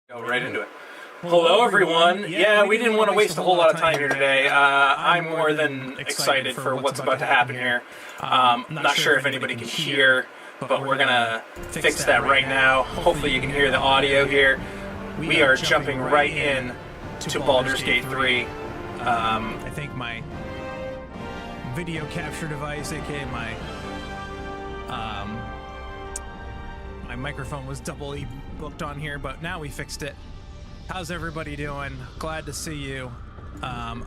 Go right into it. Hello, everyone. Yeah, we didn't want to waste a whole lot of time here today. I'm more than excited for what's about to happen here. Not sure if anybody can hear, but we're going to fix that right now. Hopefully you can hear the audio here. We are jumping right in to Baldurs Gate 3. I think my video capture device, aka my microphone was doubly booked on here, but now we fixed it. How's everybody doing? Glad to see you.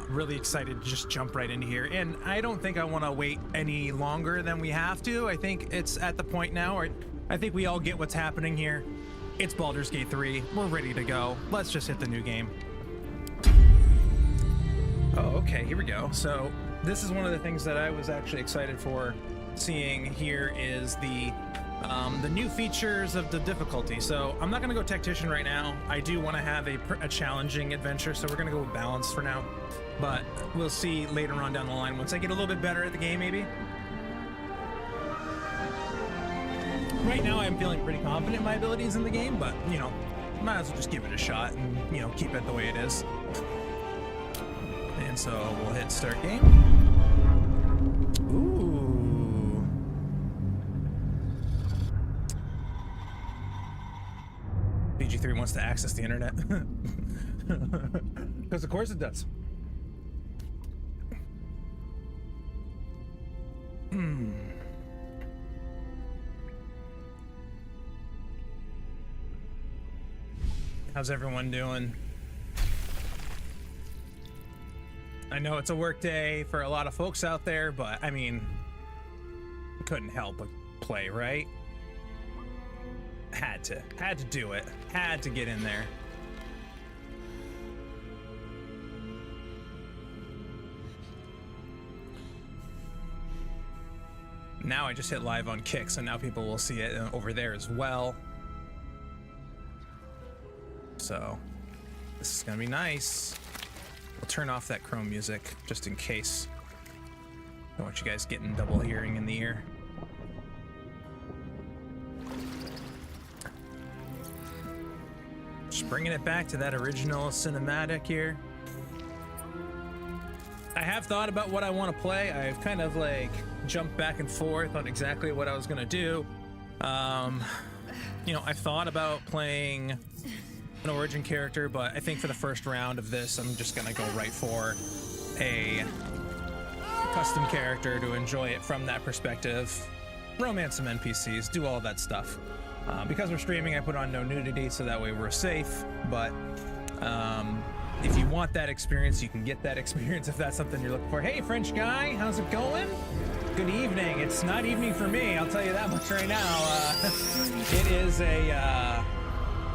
Really excited to just jump right into here, and I don't think I want to wait any longer than we have to. I think it's at the point now where I think we all get what's happening here. It's Baldurs Gate 3. We're ready to go. Let's just hit the new game. Oh, okay, here we go. So this is one of the things that I was actually excited for seeing here is the new features of the difficulty. So I'm not going to go tactician right now. I do want to have a challenging adventure, so we're going to go with balance for now. But we'll see later on down the line once I get a little bit better at the game, maybe. Right now I'm feeling pretty confident in my abilities in the game, but, you know, might as well just give it a shot and, you know, keep it the way it is. And so we'll hit start game. Ooh. BG3 wants to access the internet. Because of course it does. How's everyone doing? I know it's a work day for a lot of folks out there, but I mean, couldn't help but play, right? Had to do it. Had to get in there. Now I just hit live on Kick, so now people will see it over there as well. So this is gonna be nice. We'll turn off that Chrome music just in case. Don't want you guys getting double hearing in the ear. Just bringing it back to that original cinematic here. I have thought about what I want to play. I've kind of like jumped back and forth on exactly what I was gonna do. You know, I've thought about playing an origin character, but I think for the first round of this, I'm just gonna go right for a custom character to enjoy it from that perspective. Romance some NPCs, do all that stuff. Because we're streaming, I put on no nudity, so that way we're safe. But if you want that experience, you can get that experience if that's something you're looking for. Hey, French guy, how's it going? Good evening. It's not evening for me, I'll tell you that much right now.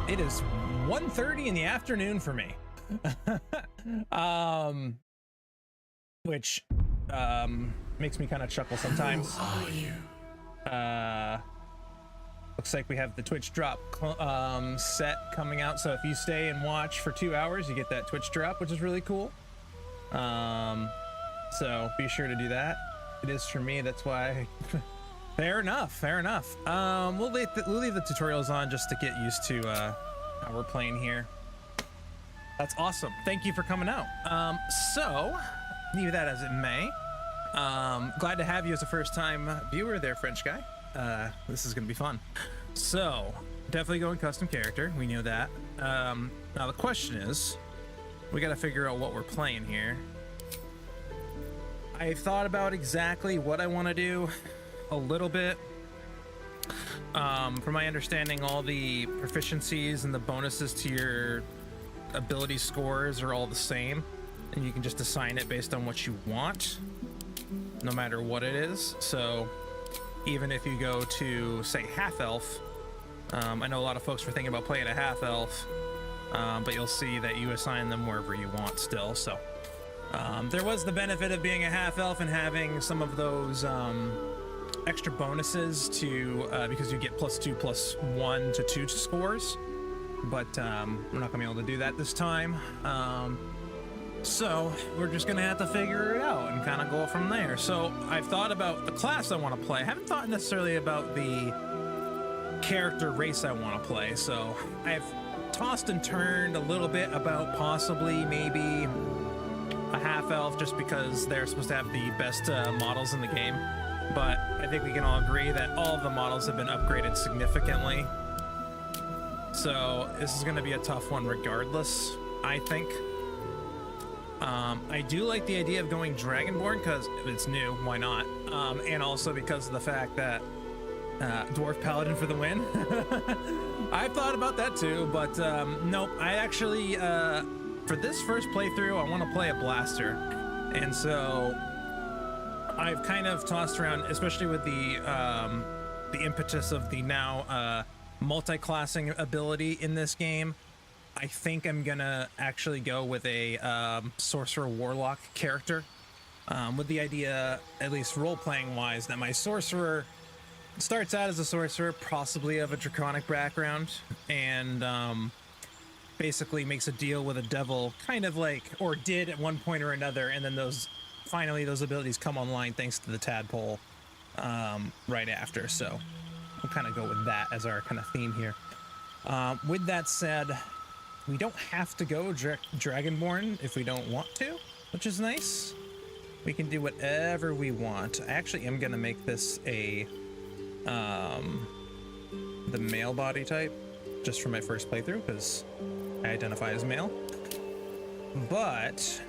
It is 1:30 in the afternoon for me. Which makes me kind of chuckle sometimes. Who are you? Looks like we have the Twitch drop set coming out, so if you stay and watch for 2 hours, you get that Twitch drop, which is really cool. So be sure to do that. It is for me, that's why. Fair enough. We'll leave the tutorials on just to get used to how we're playing here. That's awesome. Thank you for coming out. So leave that as it may. Glad to have you as a first-time viewer there, French guy. This is gonna be fun. So definitely going custom character, we knew that. Now the question is, we gotta figure out what we're playing here. I've thought about exactly what I want to do a little bit. From my understanding, all the proficiencies and the bonuses to your ability scores are all the same, and you can just assign it based on what you want, no matter what it is. So even if you go to, say, half-elf, I know a lot of folks were thinking about playing a half-elf, but you'll see that you assign them wherever you want still. So there was the benefit of being a half-elf and having some of those extra bonuses to because you get +2, +1 to 2 scores, but we're not gonna be able to do that this time. So we're just gonna have to figure it out and kind of go from there. So I've thought about the class I want to play. I haven't thought necessarily about the character race I want to play. So I've tossed and turned a little bit about possibly maybe a half-elf, just because they're supposed to have the best models in the game. But I think we can all agree that all of the models have been upgraded significantly. So this is going to be a tough one regardless, I think. I do like the idea of going Dragonborn because it's new, why not? And also because of the fact that Dwarf Paladin for the win. I've thought about that too, but nope. I actually, for this first playthrough, I want to play a blaster. And so I've kind of tossed around, especially with the impetus of the now multi-classing ability in this game. I think I'm gonna actually go with a sorcerer warlock character, with the idea, at least role-playing wise, that my sorcerer starts out as a sorcerer, possibly of a draconic background, and basically makes a deal with a devil, kind of like, or did at one point or another, and then finally those abilities come online thanks to the Tadpole right after. So we'll kind of go with that as our kind of theme here. With that said, we don't have to go Dragonborn if we don't want to, which is nice. We can do whatever we want. I actually am gonna make this a the male body type just for my first playthrough because I identify as male. But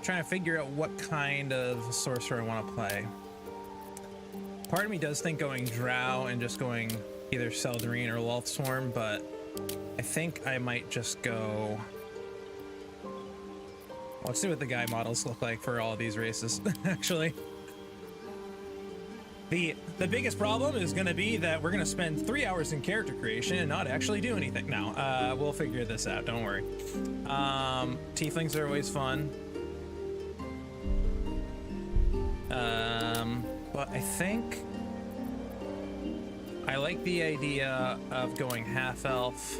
trying to figure out what kind of sorcerer I want to play. Part of me does think going Drow and just going either Seldarine or Lulthsworn, but I think I might just go... Let's see what the guy models look like for all of these races, actually. The biggest problem is going to be that we're going to spend 3 hours in character creation and not actually do anything. No, we'll figure this out, don't worry. Tieflings are always fun. But I think I like the idea of going half-elf,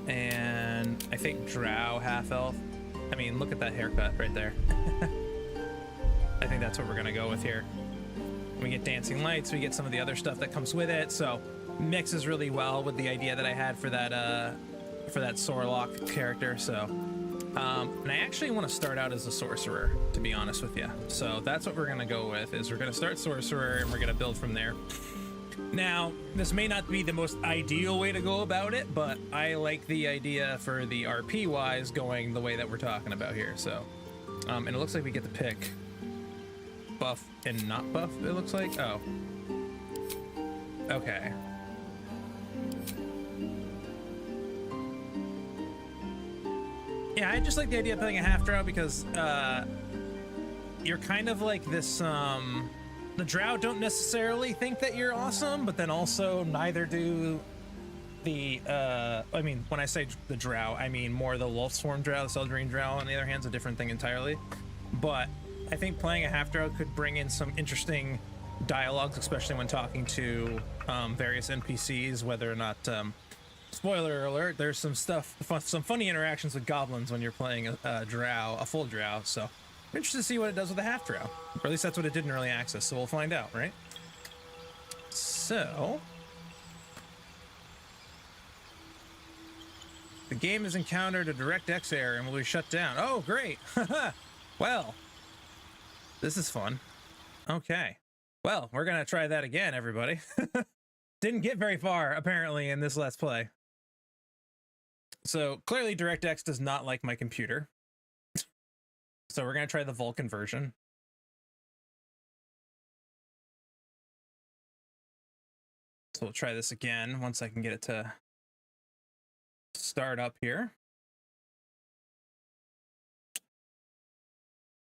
and I think Drow half-elf. I mean, look at that haircut right there. I think that's what we're gonna go with here. We get dancing lights, we get some of the other stuff that comes with it, so mixes really well with the idea that I had for that Sorlock character. So and I actually want to start out as a sorcerer, to be honest with you. So that's what we're gonna go with, is we're gonna start sorcerer and we're gonna build from there. Now, this may not be the most ideal way to go about it, but I like the idea for the RP wise going the way that we're talking about here. So and it looks like we get to pick buff and not buff, it looks like. Oh, okay. Yeah, I just like the idea of playing a half drow because you're kind of like this. The drow don't necessarily think that you're awesome, but then also neither do the. I mean, when I say the drow, I mean more the Lulthsworn drow. The Seldarine drow, on the other hand, is a different thing entirely. But I think playing a half drow could bring in some interesting dialogues, especially when talking to various NPCs, whether or not. Spoiler alert, there's some stuff, some funny interactions with goblins when you're playing a drow, a full drow, so I'm interested to see what it does with a half drow. Or at least that's what it did in early access, so we'll find out, right? So... the game has encountered a DirectX error and will be shut down. Oh, great! Well, this is fun. Okay. Well, we're gonna try that again, everybody. Didn't get very far, apparently, in this Let's Play. So, clearly DirectX does not like my computer. So we're going to try the Vulkan version. So we'll try this again once I can get it to start up here.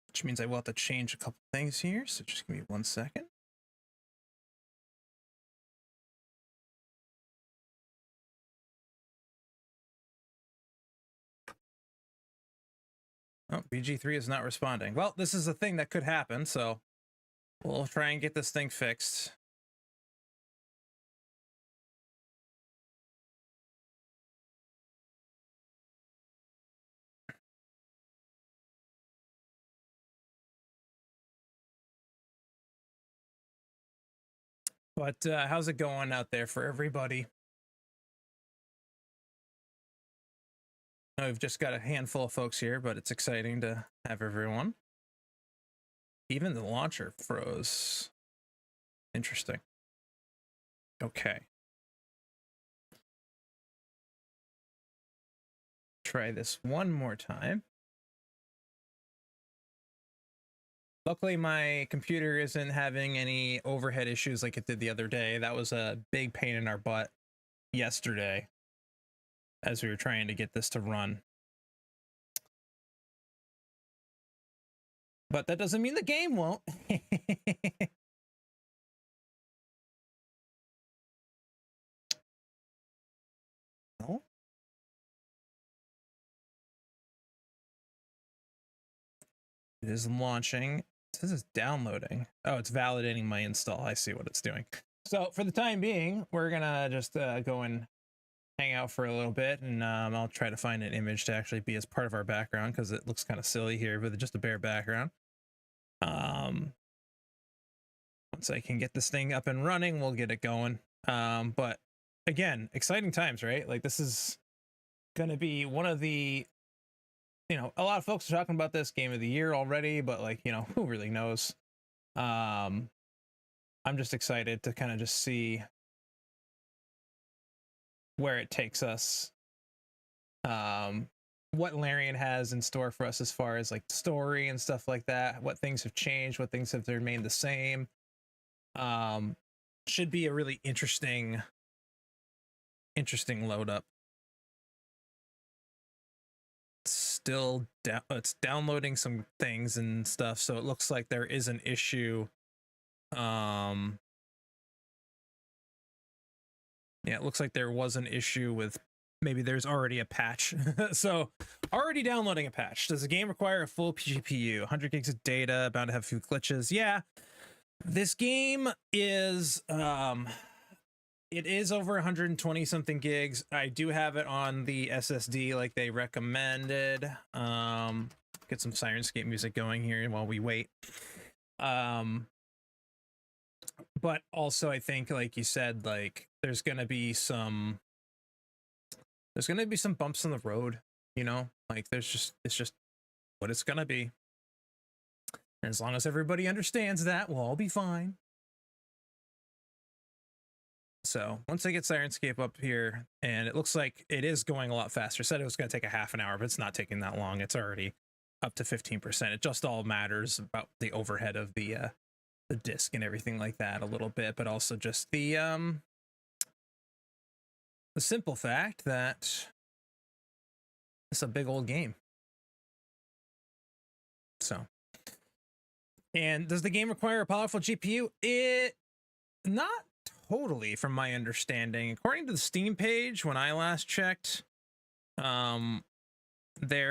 Which means I will have to change a couple things here, so just give me 1 second. Oh, BG3 is not responding. Well, this is a thing that could happen, so we'll try and get this thing fixed. But how's it going out there for everybody? We've just got a handful of folks here, but it's exciting to have everyone. Even the launcher froze. Interesting. Okay. Try this one more time. Luckily, my computer isn't having any overhead issues like it did the other day. That was a big pain in our butt yesterday as we were trying to get this to run. But that doesn't mean the game won't. No? It is launching. This is downloading. Oh, it's validating my install. I see what it's doing. So for the time being, we're gonna just go and hang out for a little bit, and I'll try to find an image to actually be as part of our background because it looks kind of silly here with just a bare background. Once I can get this thing up and running, we'll get it going. But again, exciting times, right? Like this is gonna be one of the, a lot of folks are talking about this game of the year already, but like, who really knows? I'm just excited to kind of just see where it takes us. What Larian has in store for us as far as like story and stuff like that, what things have changed, what things have remained the same. Should be a really interesting load up. It's downloading some things and stuff, so it looks like there is an issue. Yeah, it looks like there was an issue with, maybe there's already a patch. So already downloading a patch. Does the game require a full GPU? 100 gigs of data, bound to have a few glitches. Yeah, this game is it is over 120 something gigs. I do have it on the SSD like they recommended. Get some Sirenscape music going here while we wait. But also I think, like you said, like there's gonna be some bumps in the road, like it's just what it's gonna be. And as long as everybody understands that, we'll all be fine. So once I get Sirenscape up here, and it looks like it is going a lot faster. I said it was going to take a half an hour, but it's not taking that long. It's already up to 15%. It just all matters about the overhead of the disk and everything like that a little bit, but also just the simple fact that it's a big old game. So, and does the game require a powerful GPU? It not totally, from my understanding. According to the Steam page, when I last checked, there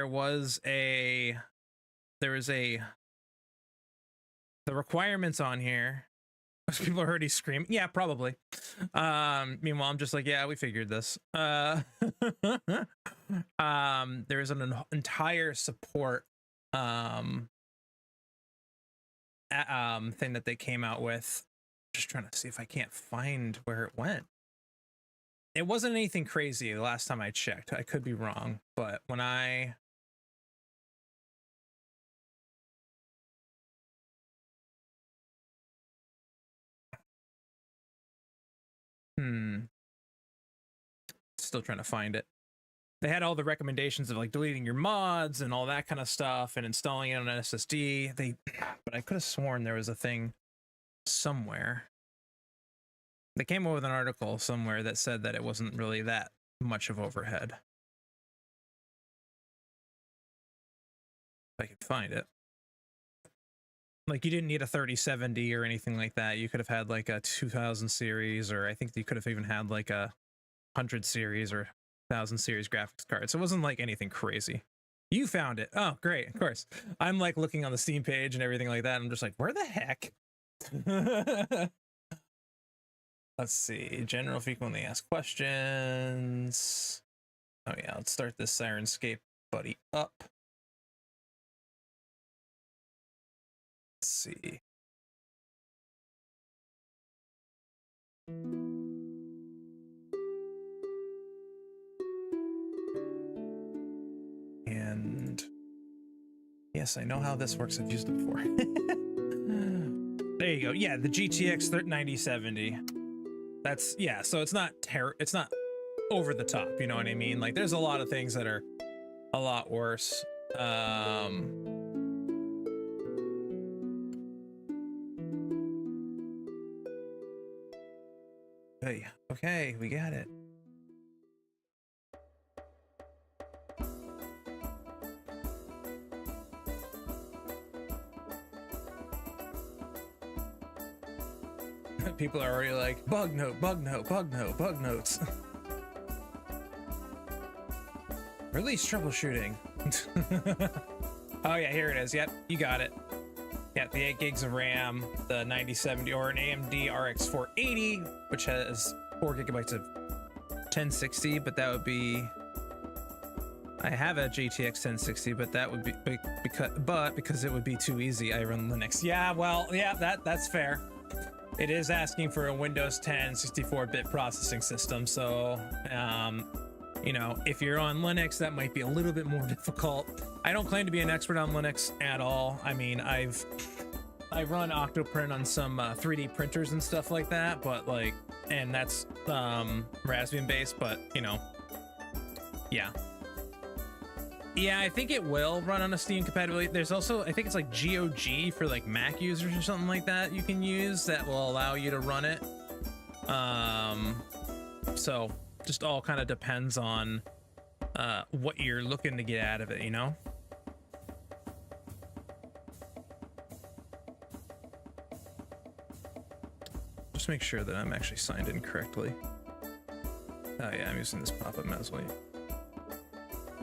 was the requirements on here. People are already screaming. Yeah, probably. Meanwhile, I'm just like, yeah, we figured this. There is an entire support thing that they came out with. Just trying to see if I can't find where it went. It wasn't anything crazy the last time I checked. I could be wrong, but when I still trying to find it. They had all the recommendations of like deleting your mods and all that kind of stuff and installing it on an SSD. But I could have sworn there was a thing somewhere. They came up with an article somewhere that said that it wasn't really that much of overhead. If I could find it. Like you didn't need a 3070 or anything like that. You could have had like a 2000 series, or I think you could have even had like a 100 series or 1000 series graphics card. So it wasn't like anything crazy. You found it. Oh, great. Of course. I'm like looking on the Steam page and everything like that. I'm just like, where the heck? Let's see. General frequently asked questions. Oh yeah, let's start this Sirenscape buddy up. Let's see. And yes, I know how this works. I've used it before. There you go. Yeah, the GTX 9070. That's, yeah, so it's not it's not over the top, you know what I mean? Like, there's a lot of things that are a lot worse. Hey, okay, we got it. People are already like, bug note, bug note, bug note, bug notes. Release troubleshooting. Oh yeah, here it is. Yep, you got it. Got the 8 gigs of RAM, the 9070 or an AMD RX 480, which has 4 gigabytes of 1060, but that would be, I have a GTX 1060, but that would be because it would be too easy, I run Linux. Yeah, well, yeah, that's fair. It is asking for a Windows 10 64-bit processing system, so you know, if you're on Linux, that might be a little bit more difficult. I don't claim to be an expert on Linux at all. I mean, I run Octoprint on some 3D printers and stuff like that, but like, and that's Raspbian based, but you know, yeah. Yeah, I think it will run on a Steam compatibility. There's also, I think it's like GOG for like Mac users or something like that you can use that will allow you to run it. So just all kind of depends on what you're looking to get out of it, you know? Just make sure that I'm actually signed in correctly. Oh yeah, I'm using this pop-up message.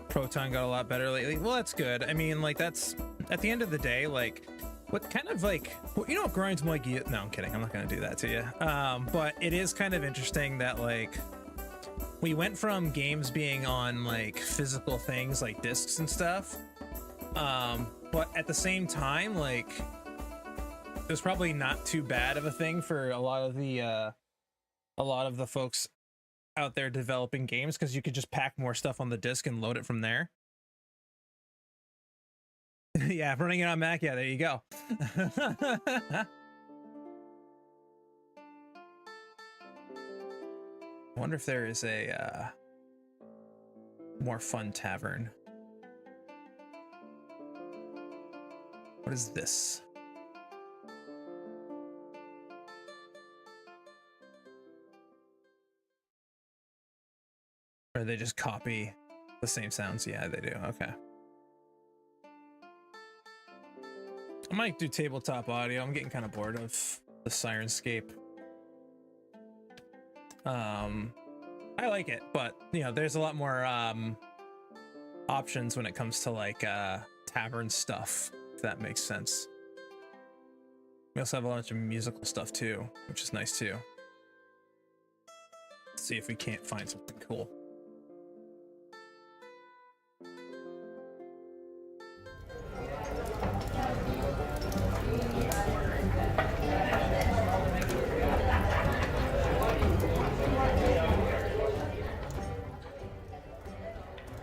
Proton got a lot better lately. Well, that's good. I mean, like, that's at the end of the day, like, what kind of like, you know what grinds my gears? No, I'm kidding. I'm not gonna do that to you. But it is kind of interesting that like we went from games being on like physical things like discs and stuff, but at the same time, like, it was probably not too bad of a thing for a lot of the folks out there developing games, because you could just pack more stuff on the disc and load it from there. Yeah, running it on Mac. Yeah, there you go. I wonder if there is a more fun tavern. What is this? Or they just copy the same sounds? Yeah, they do. Okay. I might do tabletop audio. I'm getting kind of bored of the Sirenscape. I like it, but you know, there's a lot more options when it comes to like tavern stuff, if that makes sense. We also have a bunch of musical stuff too, which is nice too. Let's see if we can't find something cool.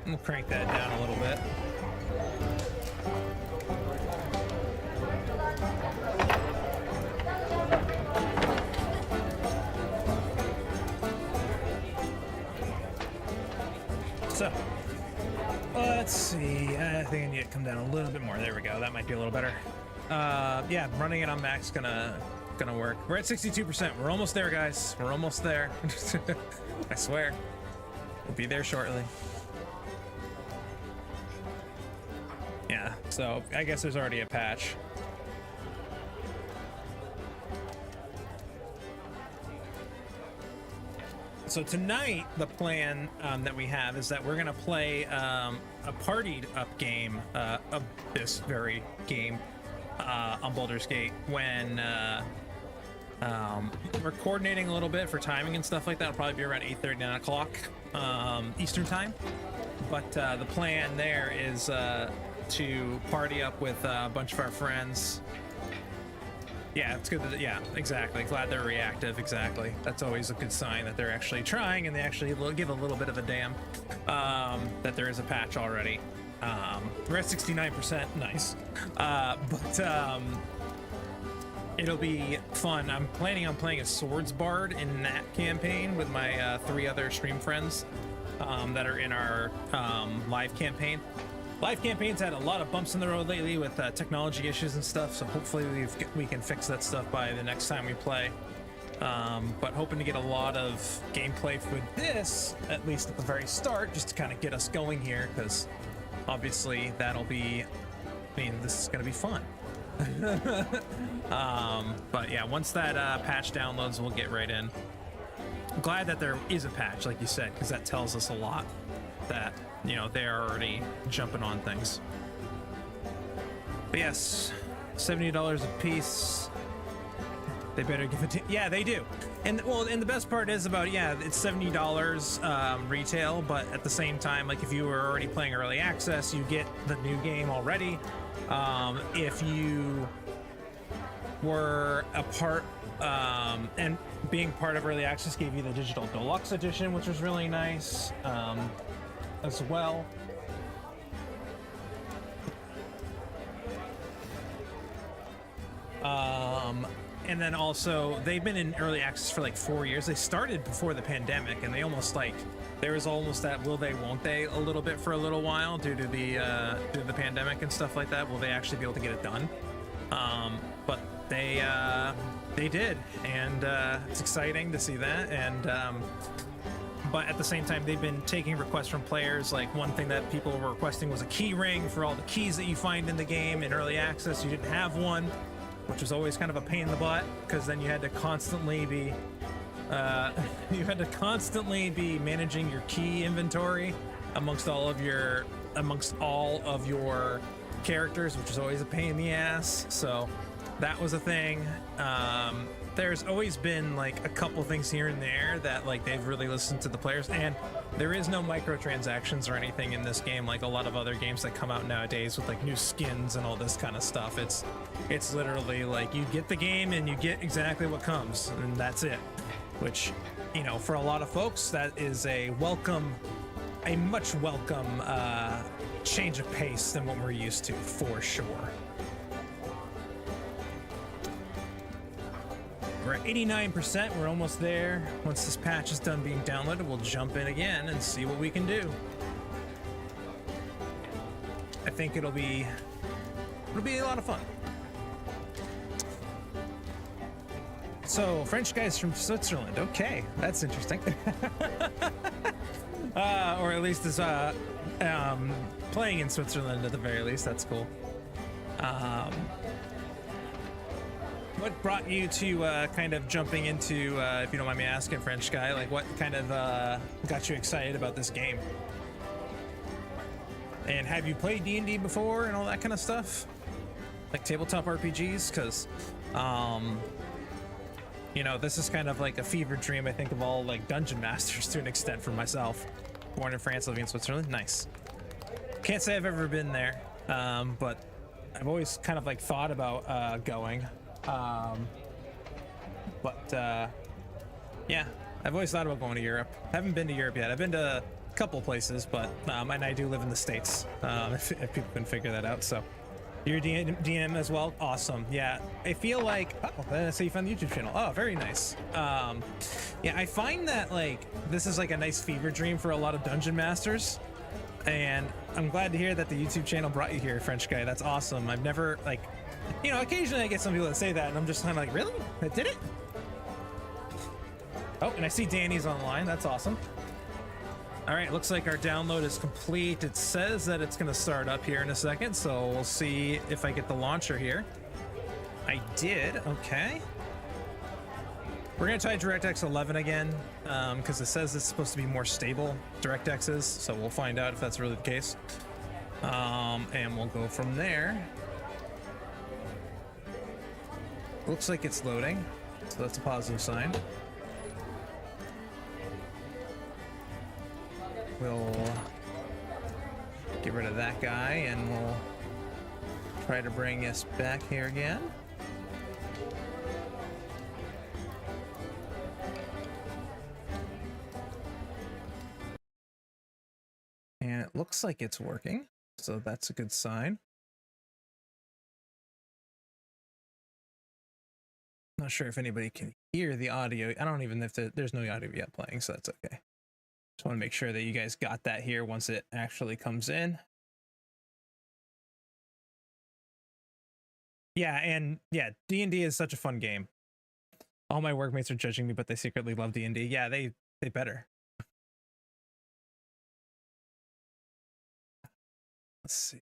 We'll crank that down a little bit. So, let's see. I think I need to come down a little bit more. There we go. That might be a little better. Yeah, running it on Mac's gonna work. We're at 62%. We're almost there, guys. We're almost there. I swear. We'll be there shortly. Yeah, so I guess there's already a patch. So tonight, the plan that we have is that we're gonna play a partied up game of this very game on Baldurs Gate when we're coordinating a little bit for timing and stuff like that. It'll probably be around 8:30, 9 o'clock Eastern time. But the plan there is to party up with a bunch of our friends Yeah, it's good that, yeah, exactly. Glad they're reactive, exactly. That's always a good sign that they're actually trying and they actually give a little bit of a damn that there is a patch already. We're at 69%, nice. It'll be fun. I'm planning on playing a Swords Bard in that campaign with my 3 other stream friends that are in our live campaign. Live campaigns had a lot of bumps in the road lately with technology issues and stuff, so hopefully we can fix that stuff by the next time we play. But hoping to get a lot of gameplay for this, at least at the very start, just to kind of get us going here, because obviously that'll be, I mean, this is going to be fun. But yeah, once that patch downloads, we'll get right in. I'm glad that there is a patch, like you said, because that tells us a lot that, you know, they're already jumping on things. But yes, $70 a piece. They better give it to, yeah, they do. And well, and the best part is about, yeah, it's $70 retail, but at the same time, like if you were already playing early access, you get the new game already. If you were a part, and being part of early access gave you the digital deluxe edition, which was really nice, as well. And then also they've been in early access for like 4 years. They started before the pandemic, and they almost like, there was almost that will they won't they a little bit for a little while due to the pandemic and stuff like that. Will they actually be able to get it done? But they did, and it's exciting to see that. And but at the same time, they've been taking requests from players. Like one thing that people were requesting was a key ring for all the keys that you find in the game. In early access, you didn't have one, which was always kind of a pain in the butt, because then you had to constantly be managing your key inventory amongst all of your characters, which was always a pain in the ass. So that was a thing. There's always been like a couple things here and there that like they've really listened to the players, and there is no microtransactions or anything in this game like a lot of other games that come out nowadays with like new skins and all this kind of stuff. It's literally like you get the game and you get exactly what comes, and that's it. Which, you know, for a lot of folks, that is a much welcome change of pace than what we're used to, for sure. We're at 89%, we're almost there. Once this patch is done being downloaded, we'll jump in again and see what we can do. I think it'll be a lot of fun. So, French guys from Switzerland. Okay, that's interesting. Or at least is playing in Switzerland at the very least. That's cool. What brought you to kind of jumping into, if you don't mind me asking, French guy, like what kind of got you excited about this game? And have you played D&D before and all that kind of stuff? Like tabletop RPGs? Because, you know, this is kind of like a fever dream, I think, of all like dungeon masters to an extent for myself. Born in France, living in Switzerland. Nice. Can't say I've ever been there, but I've always kind of like thought about going. Yeah, I've always thought about going to Europe. I haven't been to Europe yet. I've been to a couple places, but and I do live in the States, if people can figure that out. So you're DM as well? Awesome. Yeah, I feel like, oh, so you found the YouTube channel. Oh, very nice. Yeah, I find that like this is like a nice fever dream for a lot of dungeon masters, and I'm glad to hear that the YouTube channel brought you here, French guy. That's awesome. I've never, like, you know, occasionally I get some people that say that, and I'm just kind of like, really? That did it? Oh, and I see Danny's online. That's awesome. All right, looks like our download is complete. It says that it's going to start up here in a second, so we'll see if I get the launcher here. I did. Okay. We're going to try DirectX 11 again, because it says it's supposed to be more stable, DirectX is, so we'll find out if that's really the case. And we'll go from there. Looks like it's loading, so that's a positive sign. We'll get rid of that guy, and we'll try to bring us back here again. looks like it's working, so that's a good sign. Not sure if anybody can hear the audio. I don't even know if there's no audio yet playing, so that's okay. Just want to make sure that you guys got that here once it actually comes in. Yeah, and yeah, D&D is such a fun game. All my workmates are judging me, but they secretly love D&D. Yeah, they better. Let's see.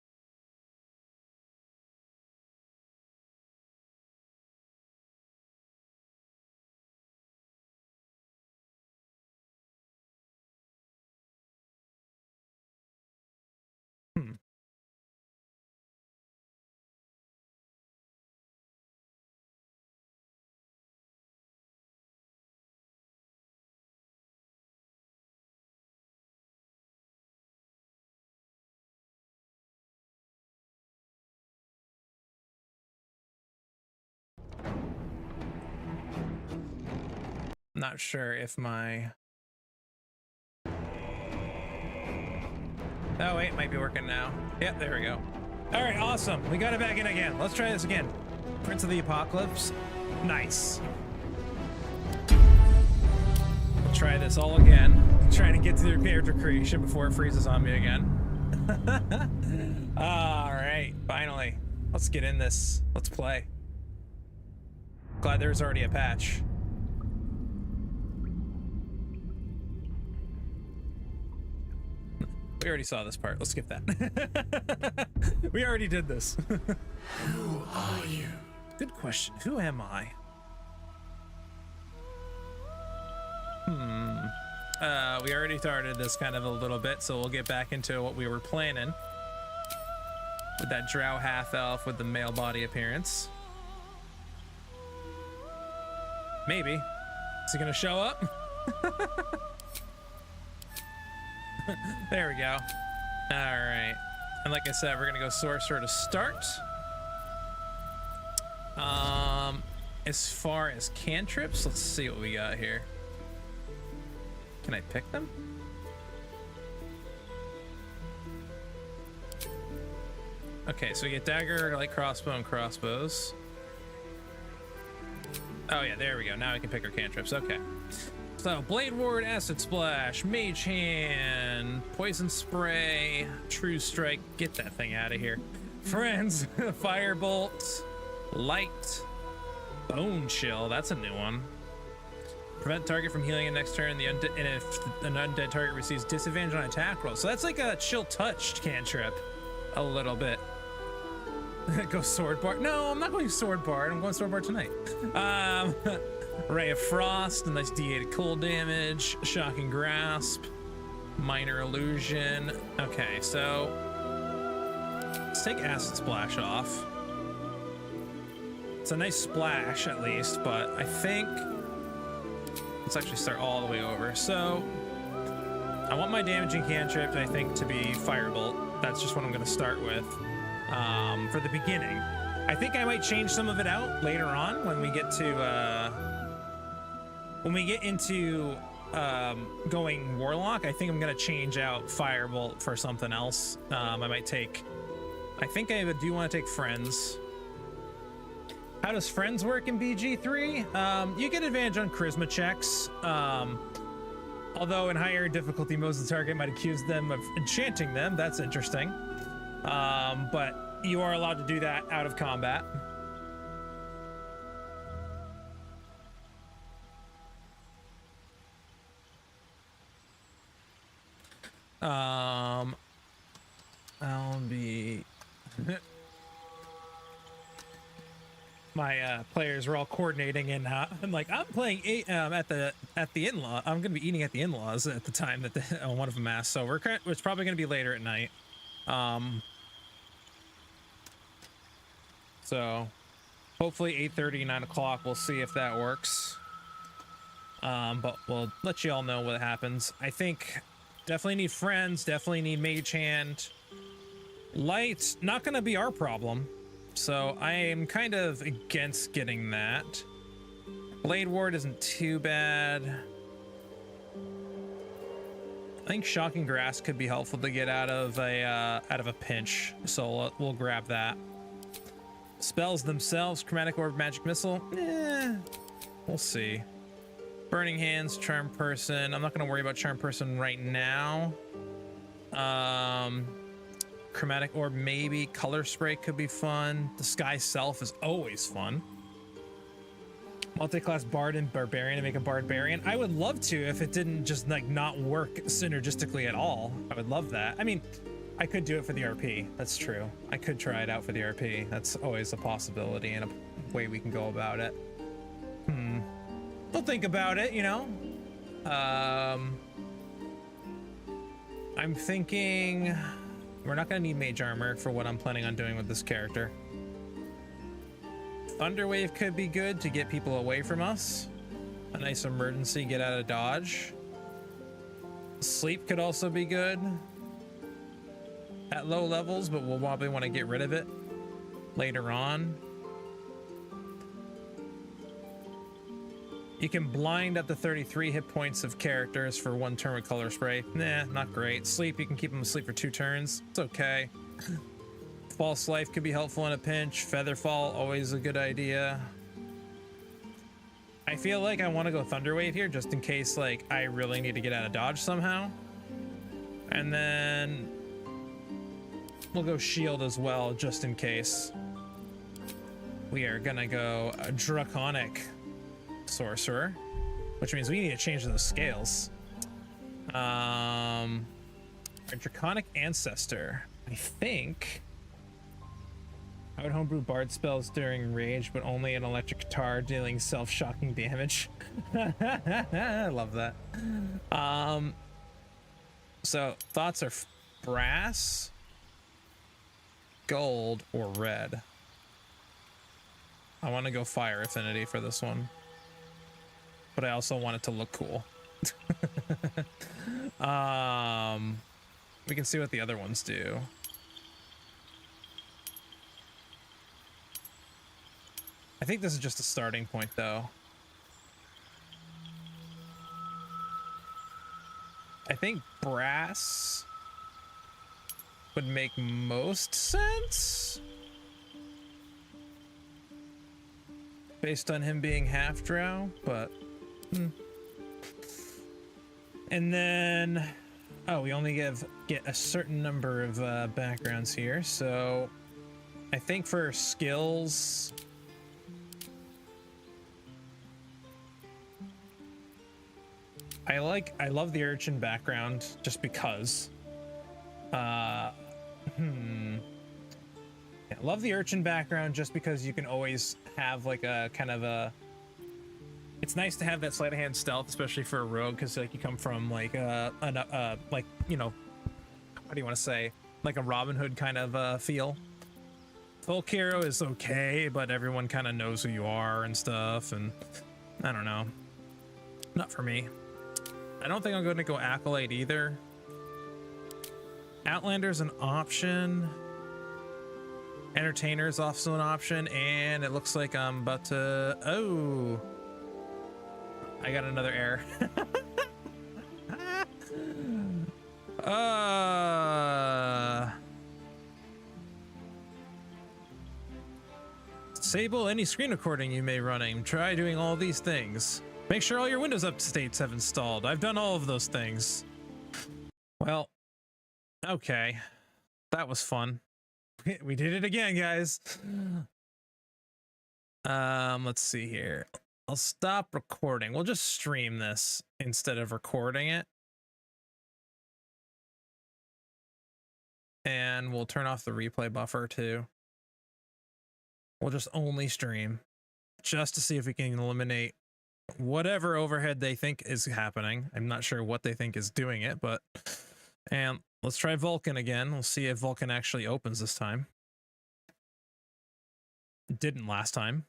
Not sure if my... Oh wait, might be working now. Yep, there we go. All right, awesome. We got it back in again. Let's try this again. Prince of the Apocalypse. Nice. We'll try this all again. Trying to get to the character creation before it freezes on me again. All right, finally. Let's get in this. Let's play. Glad there's already a patch. We already saw this part. Let's skip that. We already did this. Who are you? Good question. Who am I? We already started this kind of a little bit, so we'll get back into what we were planning. With that drow half-elf with the male body appearance. Maybe. Is he gonna show up? There we go. All right. And like I said, we're gonna go sorcerer to start. As far as cantrips, let's see what we got here. Can I pick them? Okay, so we get dagger, light crossbow, and crossbows. Oh yeah, there we go. Now we can pick our cantrips. Okay. So, Blade Ward, Acid Splash, Mage Hand, Poison Spray, True Strike, get that thing out of here. Friends, Firebolt, Light, Bone Chill, that's a new one. Prevent target from healing in next turn, and if an undead target receives disadvantage on attack roll. So that's like a Chill Touch cantrip, a little bit. Go Sword Bard. No, I'm not going Sword Bard. I'm going Sword Bard tonight. Ray of Frost, a nice D8 cold damage, Shocking Grasp, Minor Illusion. Okay, so let's take Acid Splash off. It's a nice splash at least, but I think let's actually start all the way over. So I want my damaging cantrip, I think, to be Firebolt. That's just what I'm going to start with for the beginning. I think I might change some of it out later on when we get to into going Warlock. I think I'm gonna change out Firebolt for something else. I think I do want to take Friends. How does Friends work in BG3? You get advantage on charisma checks. Although in higher difficulty modes, the target might accuse them of enchanting them. That's interesting. But you are allowed to do that out of combat. I'll be my players were all coordinating, and I'm like, I'm playing at the in-law. I'm gonna be eating at the in-laws at the time that one of them asked, so it's probably gonna be later at night. So hopefully 8:30, 9 o'clock. We'll see if that works. But we'll let you all know what happens. I think definitely need Friends, definitely need Mage Hand. Light, not gonna be our problem. So I am kind of against getting that. Blade Ward isn't too bad. I think shocking grass could be helpful to get out of a pinch, so we'll grab that. Spells themselves, chromatic orb, magic missile. We'll see. Burning hands, charm person. I'm not going to worry about charm person right now. Chromatic orb maybe. Color spray could be fun. Disguise self is always fun. Multi-class bard and barbarian to make a barbarian. I would love to if it didn't just like not work synergistically at all. I would love that. I mean, I could do it for the RP. That's true. I could try it out for the RP. That's always a possibility and a way we can go about it. We'll think about it, you know. I'm thinking we're not gonna need mage armor for what I'm planning on doing with this character. Thunderwave could be good to get people away from us. A nice emergency get out of dodge. Sleep could also be good at low levels, but we'll probably want to get rid of it later on. You can blind up to 33 hit points of characters for 1 turn with color spray. Nah, not great. Sleep, you can keep them asleep for 2 turns. It's okay. False life could be helpful in a pinch. Featherfall, always a good idea. I feel like I want to go Thunderwave here just in case like I really need to get out of dodge somehow. And then we'll go shield as well just in case. We are gonna go a draconic sorcerer, which means we need to change those scales. Our draconic ancestor, I think I would homebrew bard spells during rage, but only an electric guitar dealing self-shocking damage. I love that. So thoughts are brass, gold, or red. I want to go fire affinity for this one, but I also want it to look cool. We can see what the other ones do. I think this is just a starting point though. I think brass would make most sense based on him being half drow, but and then we only get a certain number of backgrounds here, so I think for skills I love the urchin background just because. Yeah, love the urchin background just because you can always have like a kind of a. It's nice to have that sleight of hand stealth, especially for a rogue, because like you come from like like, you know, what do you want to say, like a Robin Hood kind of feel. Folk hero is okay, but everyone kind of knows who you are and stuff, and I don't know, not for me. I don't think I'm going to go Acolyte either. Outlander's an option. Entertainer's also an option, and it looks like I'm about to... Oh! I got another error. Disable any screen recording you may running. Try doing all these things. Make sure all your Windows updates have installed. I've done all of those things. Well, okay. That was fun. We did it again, guys. Let's see here. I'll stop recording. We'll just stream this instead of recording it. And we'll turn off the replay buffer too. We'll just only stream just to see if we can eliminate whatever overhead they think is happening. I'm not sure what they think is doing it, but and let's try Vulcan again. We'll see if Vulcan actually opens this time. It didn't last time.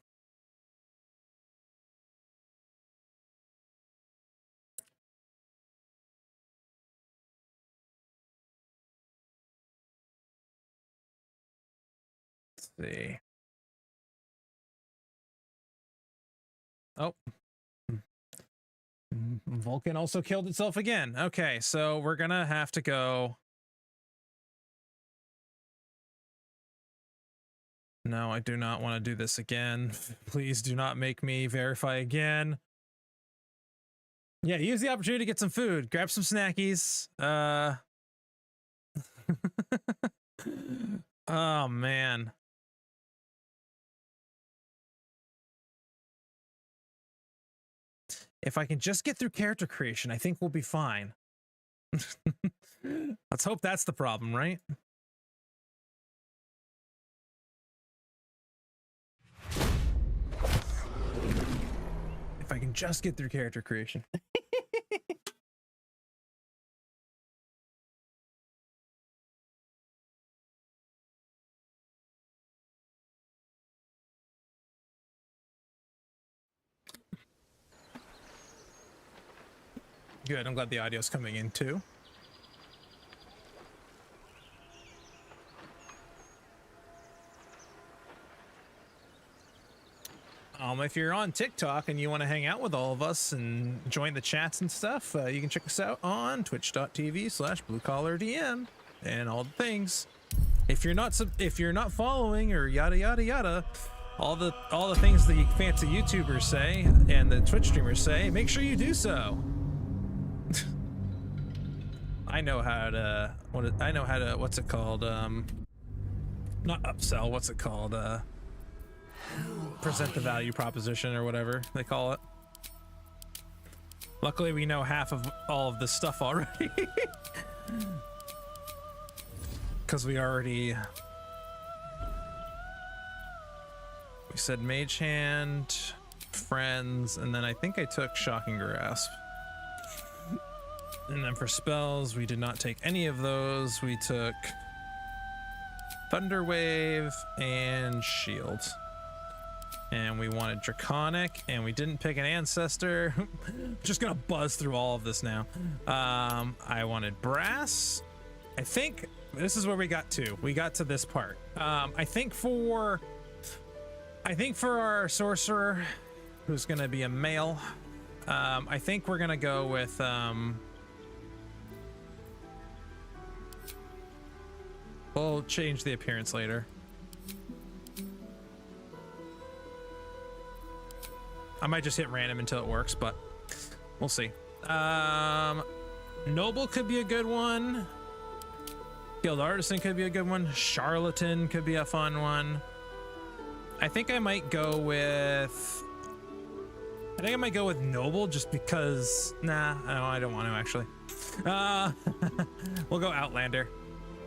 Let's see. Oh. Vulcan also killed itself again. Okay, so we're gonna have to go. No, I do not want to do this again. Please do not make me verify again. Yeah, use the opportunity to get some food. Grab some snackies. Oh, man. If I can just get through character creation, I think we'll be fine. Let's hope that's the problem, right? If I can just get through character creation. Good, I'm glad the audio's coming in too. If you're on TikTok and you want to hang out with all of us and join the chats and stuff, you can check us out on twitch.tv/bluecollardm and all the things. If you're not following or yada yada yada, all the things the fancy YouTubers say and the Twitch streamers say, make sure you do so. I know how to what's it called? Not upsell, what's it called? Present the value proposition or whatever they call it. Luckily we know half of all of this stuff already. Because we said mage hand, friends, and then I think I took shocking grasp. And then for spells, we did not take any of those. We took thunder wave and shield. And we wanted draconic, and we didn't pick an ancestor. Just gonna buzz through all of this now. I wanted brass. I think this is where we got to. We got to this part. I think for our sorcerer, who's gonna be a male, I think we're gonna go with we'll change the appearance later. I might just hit random until it works, but we'll see. Noble could be a good one. Guild Artisan could be a good one. Charlatan could be a fun one. I think I might go with Noble just because, nah, no, I don't want to actually. We'll go Outlander,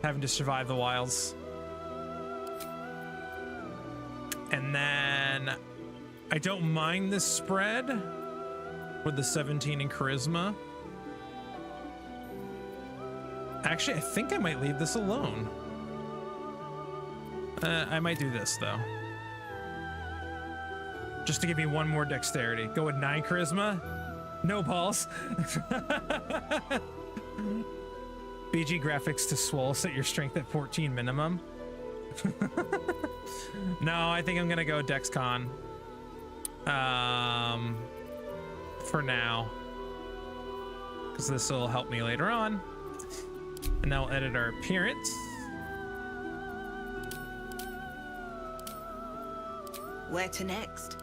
having to survive the wilds. And then I don't mind this spread with the 17 in charisma. Actually, I think I might leave this alone. I might do this though. Just to give me one more dexterity. Go with 9 charisma. No balls. BG graphics to swole, set your strength at 14 minimum. No, I think I'm gonna go DexCon. For now, because this will help me later on. And now we'll edit our appearance. Where to next?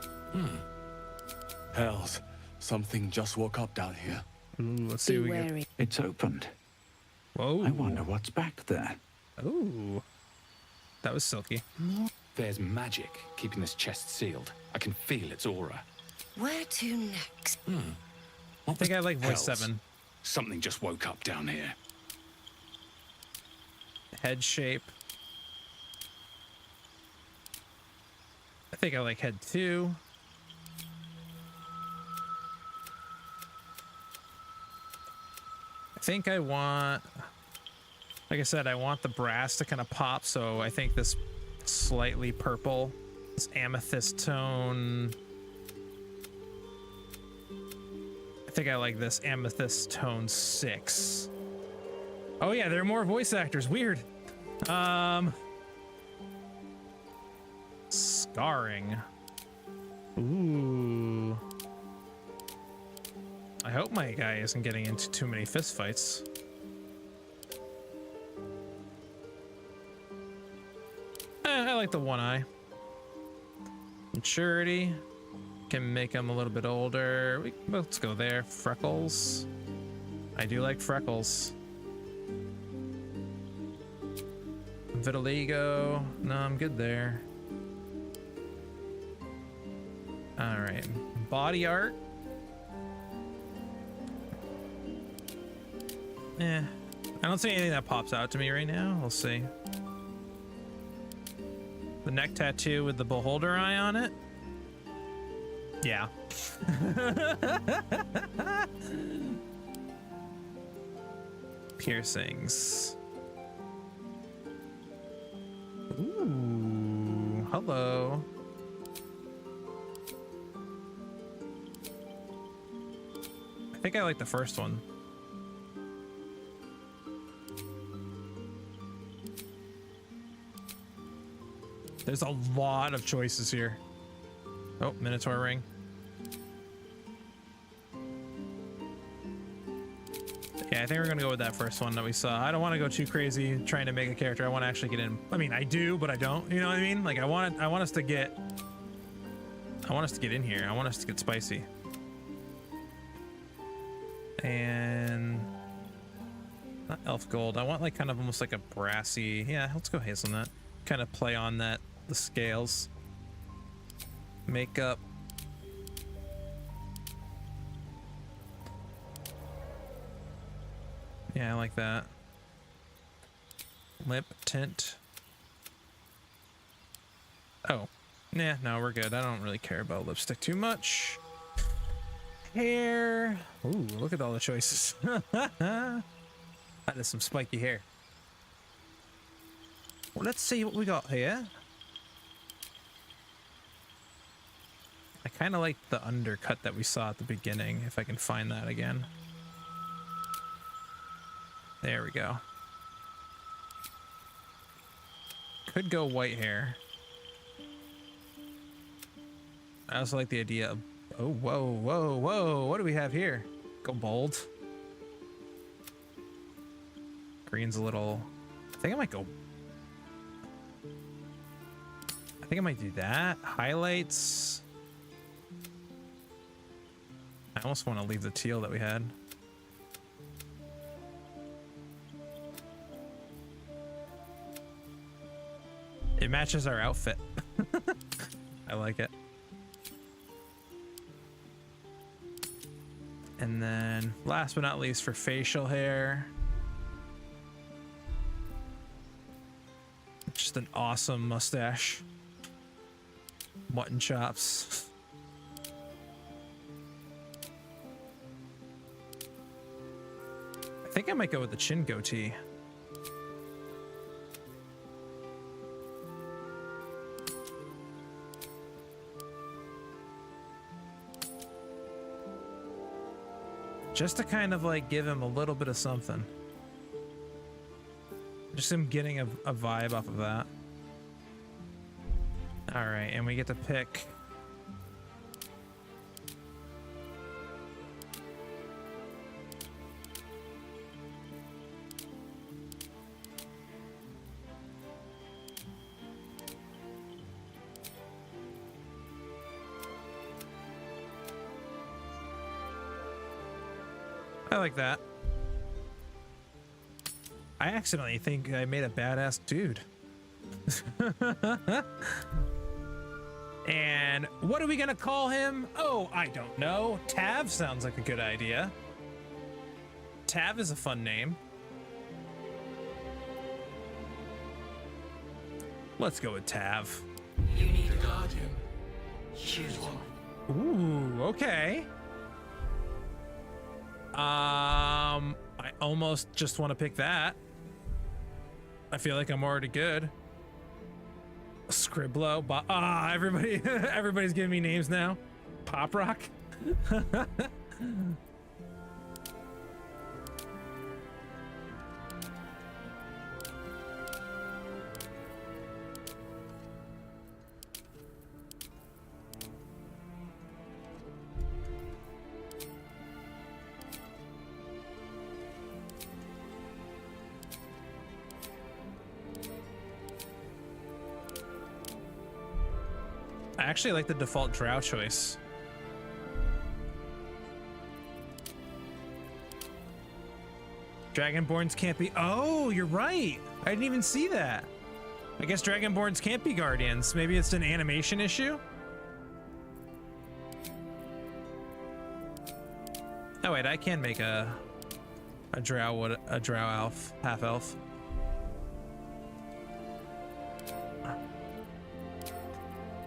Hells, something just woke up down here. Ooh, let's see Be what we get. wary. It's opened. Whoa. I wonder what's back there. Ooh. That was silky. There's magic keeping this chest sealed. I can feel its aura. Where to next? I think I like voice Hells. 7. Something just woke up down here. Head shape. I think I like head 2. I think I want, like I said, I want the brass to kind of pop, so I think this slightly purple, this amethyst tone. I think I like this amethyst tone 6. Oh yeah, there are more voice actors. Weird. Scarring. Ooh. I hope my guy isn't getting into too many fist fights. I like the one eye. Maturity. Can make him a little bit older. Let's go there. Freckles. I do like freckles. Vitiligo. No, I'm good there. All right. Body art. I don't see anything that pops out to me right now. We'll see. The neck tattoo with the beholder eye on it. Yeah. Piercings. Ooh, hello. I think I like the first one. There's a lot of choices here. Oh, Minotaur ring. Yeah, I think we're gonna go with that first one that we saw. I don't want to go too crazy trying to make a character. I want to actually get in. I mean, I do, but I don't. You know what I mean? Like, I want us to get in here. I want us to get spicy. And not elf gold. I want like kind of almost like a brassy. Yeah, let's go hazelnut. Kind of play on that, the scales. Makeup. Yeah, I like that. Lip tint. Oh, nah, no, we're good. I don't really care about lipstick too much. Hair. Ooh, look at all the choices. That is some spiky hair. Well, let's see what we got here. I kind of like the undercut that we saw at the beginning, if I can find that again. There we go. Could go white hair. I also like the idea of... Oh, whoa, whoa, whoa. What do we have here? Go bold. Green's a little... I think I might go... I think I might do that. Highlights. I almost want to leave the teal that we had. It matches our outfit. I like it. And then last but not least for facial hair. Just an awesome mustache. Mutton chops. I think I might go with the chin goatee. Just to kind of like give him a little bit of something. Just him getting a vibe off of that. All right, and we get to pick. I like that. I accidentally think I made a badass dude. And what are we gonna call him? Oh, I don't know. Tav sounds like a good idea. Tav is a fun name. Let's go with Tav. You need a guardian. Choose one. Ooh, okay. I almost just want to pick that. I feel like I'm already good. Scriblo, everybody, everybody's giving me names now. Pop Rock. actually like the default drow choice. Dragonborns can't be. Oh, you're right. I didn't even see that. I guess Dragonborns can't be guardians. Maybe it's an animation issue. Oh wait, I can make a drow elf, half elf.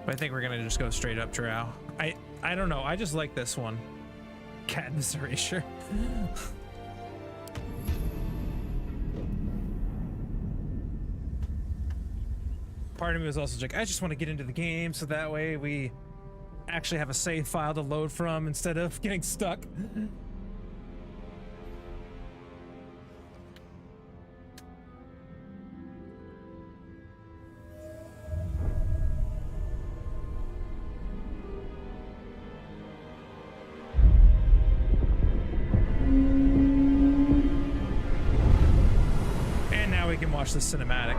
But I think we're gonna just go straight up drow. I don't know. I just like this one. Cadmus erasure. Part of me was also like, I just want to get into the game so that way we actually have a save file to load from instead of getting stuck. And now we can watch the cinematic.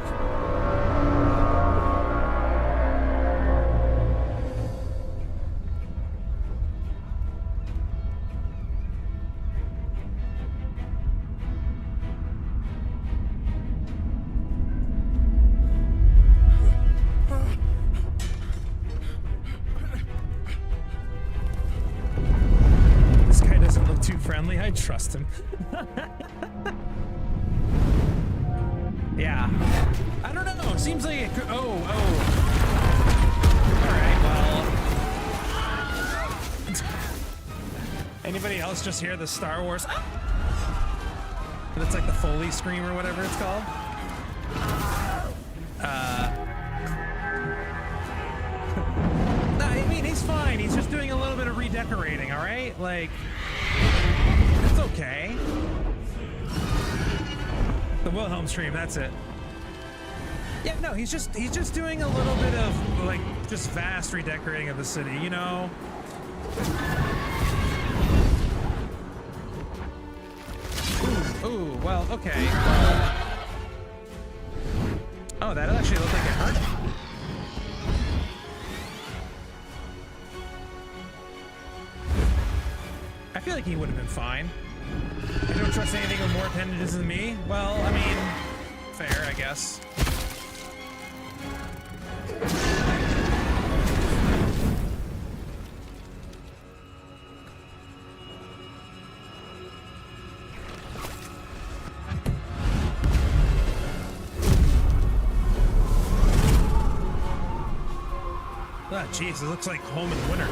Friendly, I trust him. Yeah, I don't know. Seems like it could. Oh. All right. Well, anybody else just hear the Star Wars? It's like the Foley scream or whatever it's called. No, I mean he's fine. He's just doing a little bit of redecorating. All right, like. It's okay. The Wilhelm stream, that's it. Yeah, no, he's just doing a little bit of like just vast redecorating of the city, you know. Ooh, well, okay. Oh, that actually looked like it hurt. I feel like he would have been fine. You don't trust anything with more appendages than me? Well, I mean, fair, I guess. Ah, jeez, it looks like home in winter.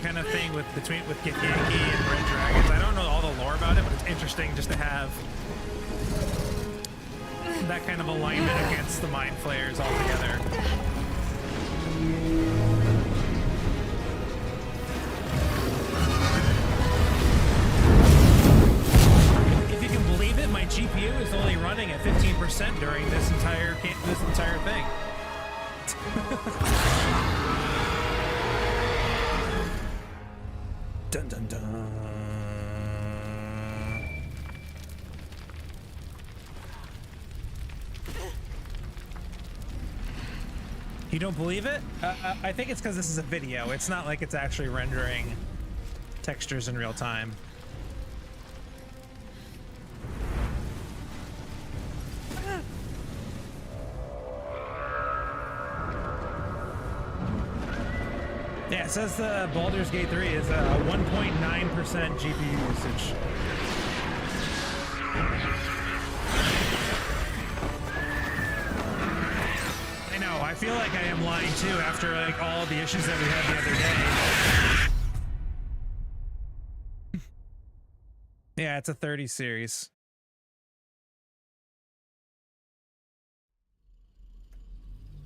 Kind of thing with Githyanki and Red Dragons. I don't know all the lore about it, but it's interesting just to have that kind of alignment against the Mind Flayers altogether. If you can believe it, my GPU is only running at 15% during this entire thing. Dun dun dun. You don't believe it? I think it's because this is a video. It's not like it's actually rendering textures in real time. Yeah, it says the Baldurs Gate 3 is 1.9% GPU usage. I know, I feel like I am lying too after like all the issues that we had the other day. Yeah, it's a 30 series.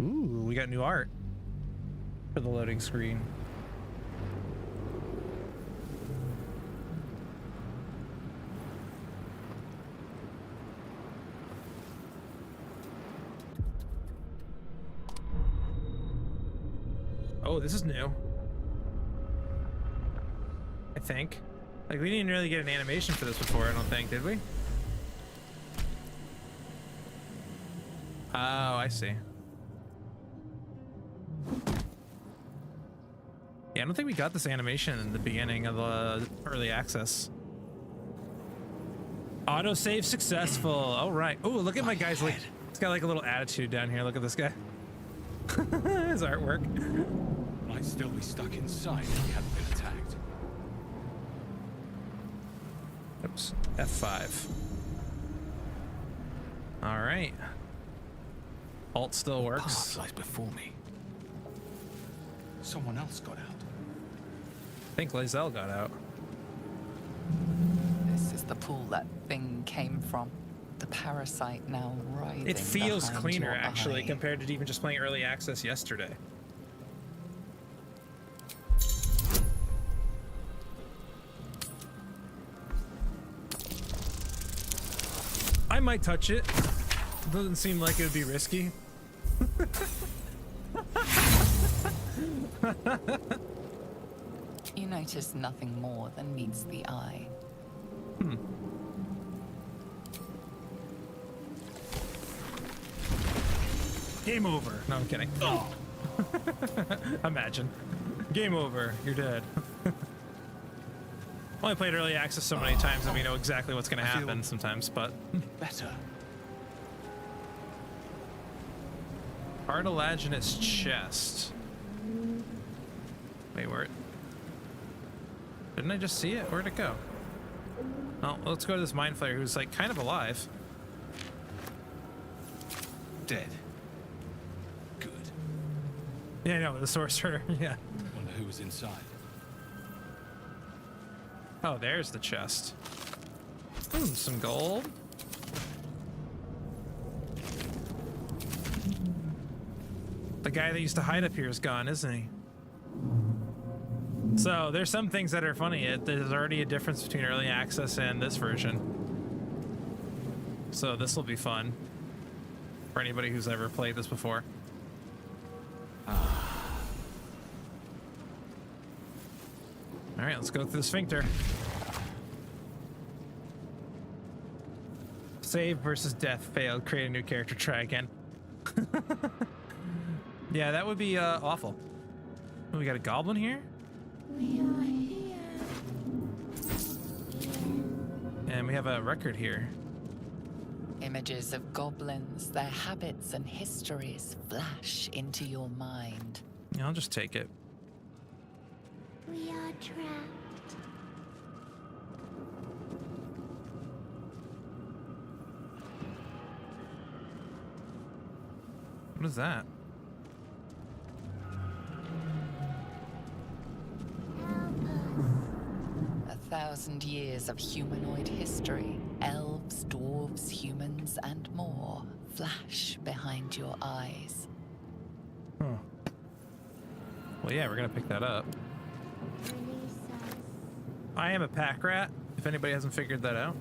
Ooh, we got new art for the loading screen. Oh, this is new. I think. Like, we didn't really get an animation for this before, I don't think, did we? Oh, I see. Yeah, I don't think we got this animation in the beginning of the early access. Autosave successful. All right. Oh, look at my guy's like, he's got like a little attitude down here. Look at this guy. His artwork. Might still be stuck inside if we hadn't been attacked. Oops. F5. All right. Alt still works. Path lies before me. Someone else got out. I think Lae'zel got out. This is the pool that thing came from. The parasite now riding. It feels behind cleaner your actually eye. compared to even just playing early access yesterday. I might touch it. Doesn't seem like it would be risky. You notice nothing more than meets the eye. Game over. No, I'm kidding. Oh. Imagine. Game over. You're dead. Only played early access so many times that we know exactly what's going to happen sometimes, but... Better. Cartilaginous chest. Wait, where? Didn't I just see it? Where'd it go? Oh, let's go to this mind flayer who's like kind of alive. Dead. Good. Yeah, I know, the sorcerer. Yeah. Wonder who was inside. Oh, there's the chest. Some gold. The guy that used to hide up here is gone, isn't he? So there's some things that are funny. There's already a difference between early access and this version. So this will be fun for anybody who's ever played this before. All right, let's go through the sphincter. Save versus death failed. Create a new character. Try again. Yeah, that would be awful. Oh, we got a goblin here? We are here. And we have a record here. Images of goblins, their habits and histories flash into your mind. Yeah, I'll just take it. We are trapped. What is that? Help us. 1,000 years of humanoid history, elves, dwarves, humans, and more flash behind your eyes. Huh. Well, yeah, we're gonna pick that up. Release us. I am a pack rat, if anybody hasn't figured that out.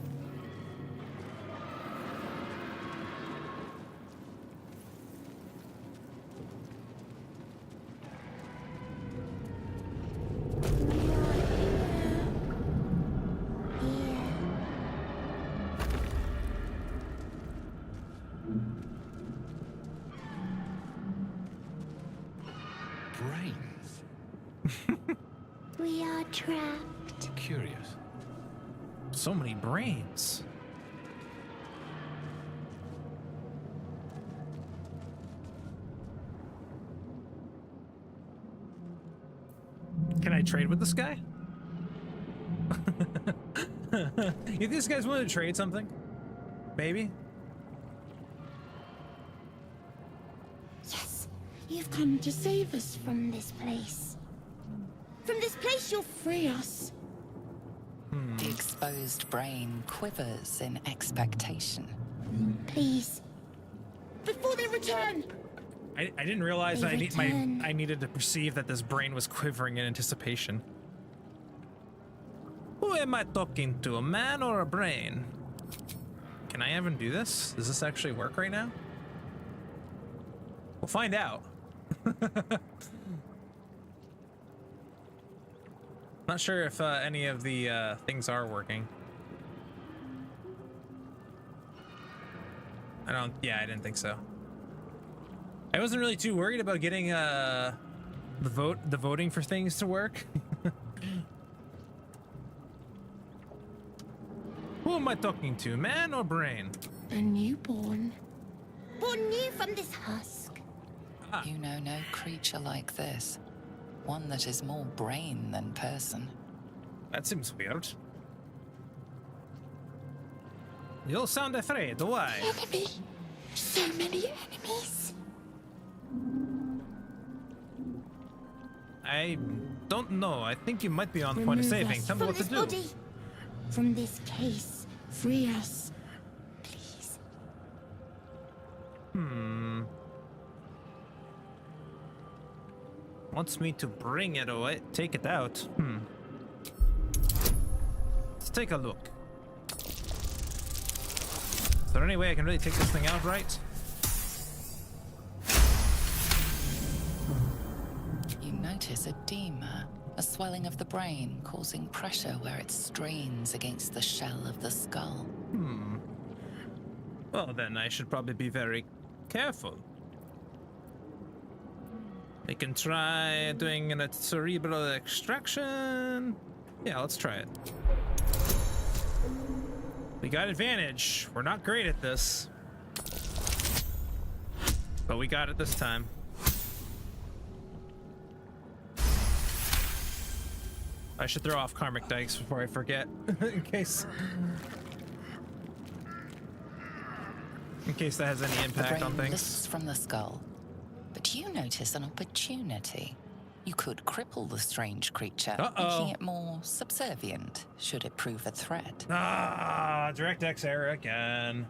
Brains. We are trapped. Curious. So many brains. Can I trade with this guy? You think this guy's willing to trade something? Maybe? Yes, you've come to save us from this place. From this place, you'll free us. The exposed brain quivers in expectation. Please. Before they return. I didn't realize They that return. I needed to perceive that this brain was quivering in anticipation. Who am I talking to, a man or a brain? Can I even do this? Does this actually work right now? We'll find out. Not sure if any of the things are working. Yeah, I didn't think so. I wasn't really too worried about getting the voting for things to work. Who am I talking to, man or brain? A newborn. Born new from this husk. You know no creature like this. One that is more brain than person. That seems weird. You all sound afraid. Why? Enemy. So many enemies. I don't know. I think you might be on the point of Remove saving. us Tell me from what to this do. body. From this case. Free us. Please. Wants me to bring it away. Take it out. Let's take a look. Is there any way I can really take this thing out right? You notice edema, a swelling of the brain causing pressure where it strains against the shell of the skull. Well, then I should probably be very careful. We can try doing a cerebral extraction. Yeah, let's try it. We got advantage. We're not great at this, but we got it this time. I should throw off karmic dice before I forget, in case that has any The impact on brain things. lifts from the skull, but you notice an opportunity. You could cripple the strange creature, making it more subservient should it prove a threat. Ah, DirectX error again.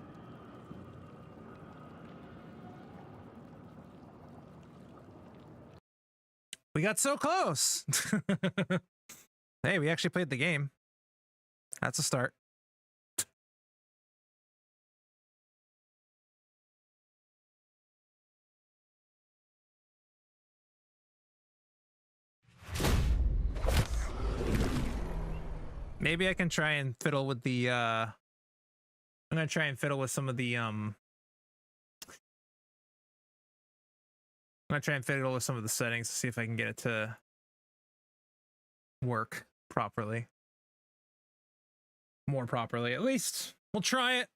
We got so close. Hey, we actually played the game. That's a start. Maybe I can try and fiddle with the I'm gonna try and fiddle with some of the settings to see if I can get it to work properly. More properly, at least. We'll try it.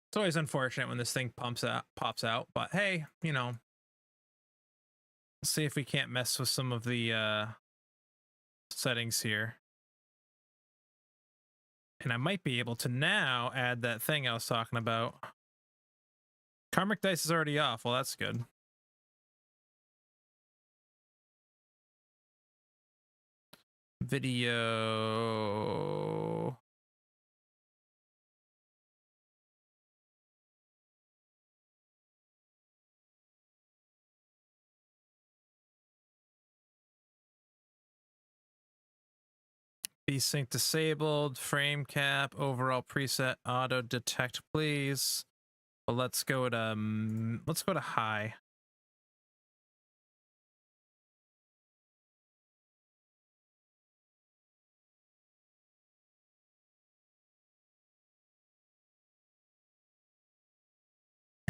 It's always unfortunate when this thing pops out, but hey, you know, let's see if we can't mess with some of the settings here. And I might be able to now add that thing I was talking about. Karmic dice is already off. Well, that's good. Video. Desync disabled, frame cap, overall preset, auto detect, please. But let's go to high.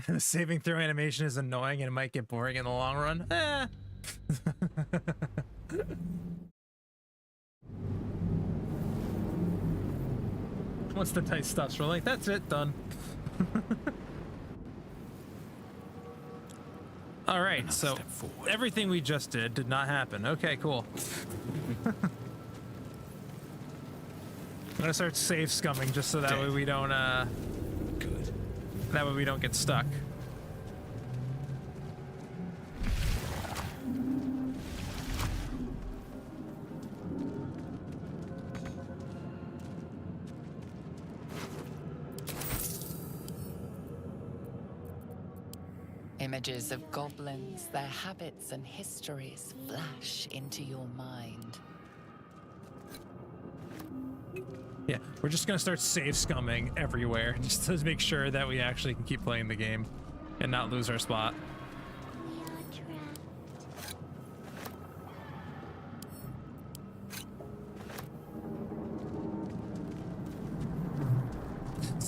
The saving throw animation is annoying and it might get boring in the long run. Once the dice stops rolling, that's it, done. All right, so everything we just did not happen. Okay, cool. I'm gonna start save scumming just so that way we don't Good. that way we don't get stuck. Images of goblins, their habits and histories flash into your mind. Yeah, we're just gonna start save scumming everywhere just to make sure that we actually can keep playing the game and not lose our spot.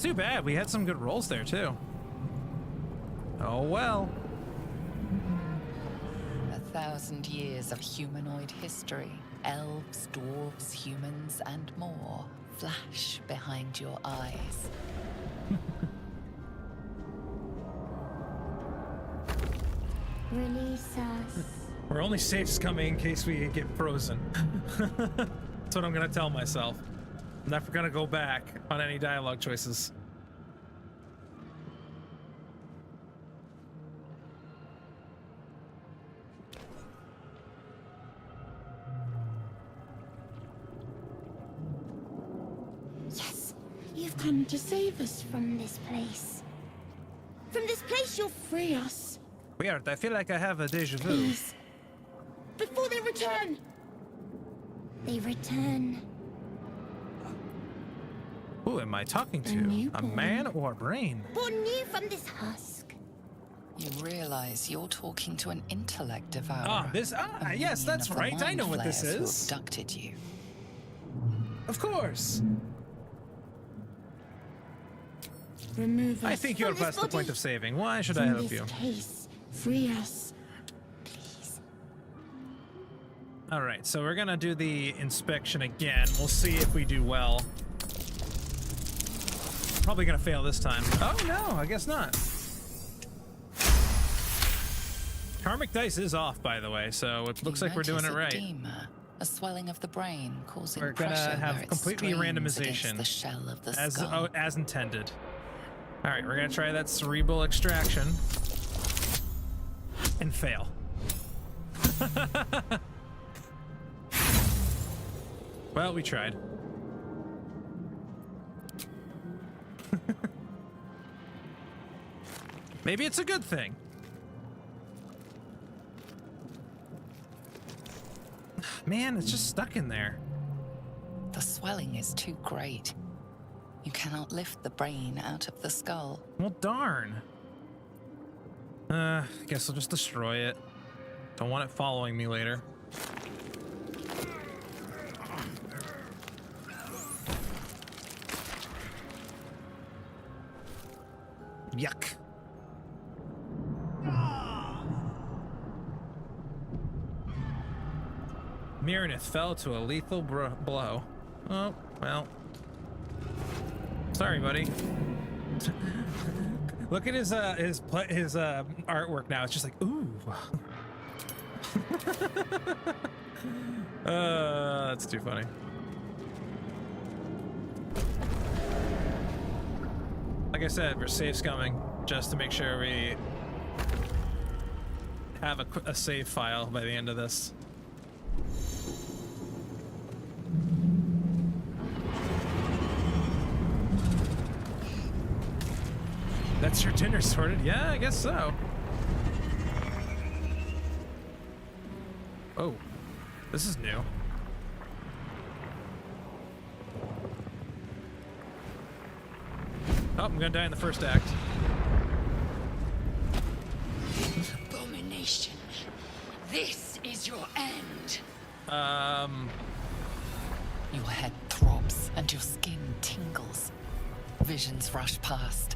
too bad. We had some good rolls there, too. Oh, well. 1,000 years of humanoid history. Elves, dwarves, humans, and more flash behind your eyes. Release us. We're only safe scumming in case we get frozen. That's what I'm gonna tell myself. I'm never gonna go back on any dialogue choices. Yes, you've come to save us from this place. From this place, you'll free us. Weird, I feel like I have a deja vu. Please. Before they return. They return. Who am I talking to? A newborn. man or a brain? Born new from this husk. You realize you're talking to an intellect devourer. Ah, this. Ah, a yes, minion that's of the right. I know what this mind flayers who is. abducted you. Of course. Remove us I think you're from this past the point body. of saving. Why should I From help this you? case, free us. Please. All right, so we're gonna do the inspection again. We'll see if we do well. Probably gonna fail this time. Oh no, I guess not. Karmic dice is off, by the way, so it looks You like we're doing it notice right. edema, a swelling of the brain causing We're gonna pressure have where it completely strains randomization, against the shell of the as skull. as intended. All right, we're gonna try that cerebral extraction and fail. Well, we tried. Maybe it's a good thing. Man, it's just stuck in there. The swelling is too great. You cannot lift the brain out of the skull. Well, darn. I guess I'll just destroy it. Don't want it following me later. Yuck. Miranith fell to a lethal blow. Oh, well. Sorry, buddy. Look at his artwork now. It's just like, ooh. That's too funny. Like I said, we're safe scumming just to make sure we have a save file by the end of this. That's your dinner sorted? Yeah, I guess so. Oh, this is new. Oh, I'm gonna die in the first act. Abomination. This is your end. Your head throbs and your skin tingles. Visions rush past.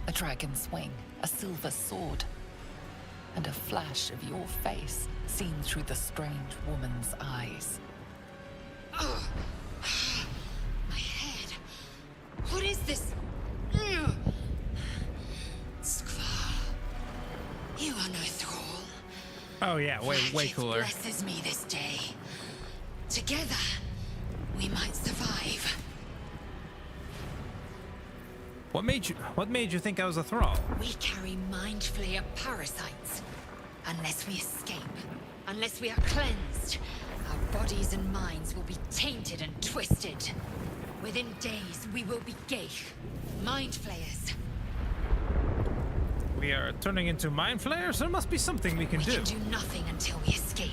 A dragon's wing, a silver sword, and a flash of your face seen through the strange woman's eyes. Oh, my head. What is this? Ugh. Skvar, you are no thrall. Oh yeah, way Magic cooler. blesses me this day. Together, we might survive. What made you think I was a thrall? We carry mind flayer parasites. Unless we escape, unless we are cleansed, our bodies and minds will be tainted and twisted. Within days, we will be Geich, mind flayers. We are turning into mind flayers. There must be something we can We do. can do nothing until we escape.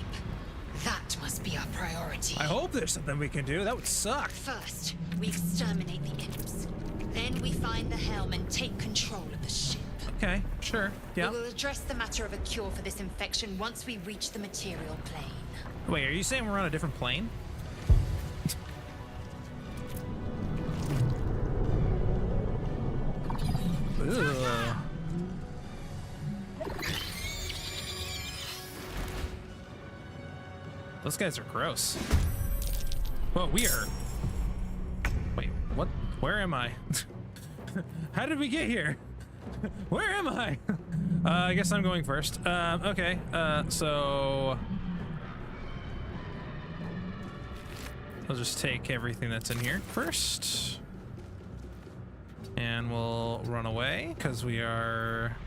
That must be our priority. I hope there's something we can do. That would suck. First, we exterminate the imps. Then we find the helm and take control of the ship. Okay, sure. Yeah. We will address the matter of a cure for this infection once we reach the material plane. Wait, are you saying we're on a different plane? Ugh. Those guys are gross. Well, we are. Wait, what? Where am I? How did we get here? Where am I? I guess I'm going first. Okay. So I'll just take everything that's in here first, and we'll run away because we are.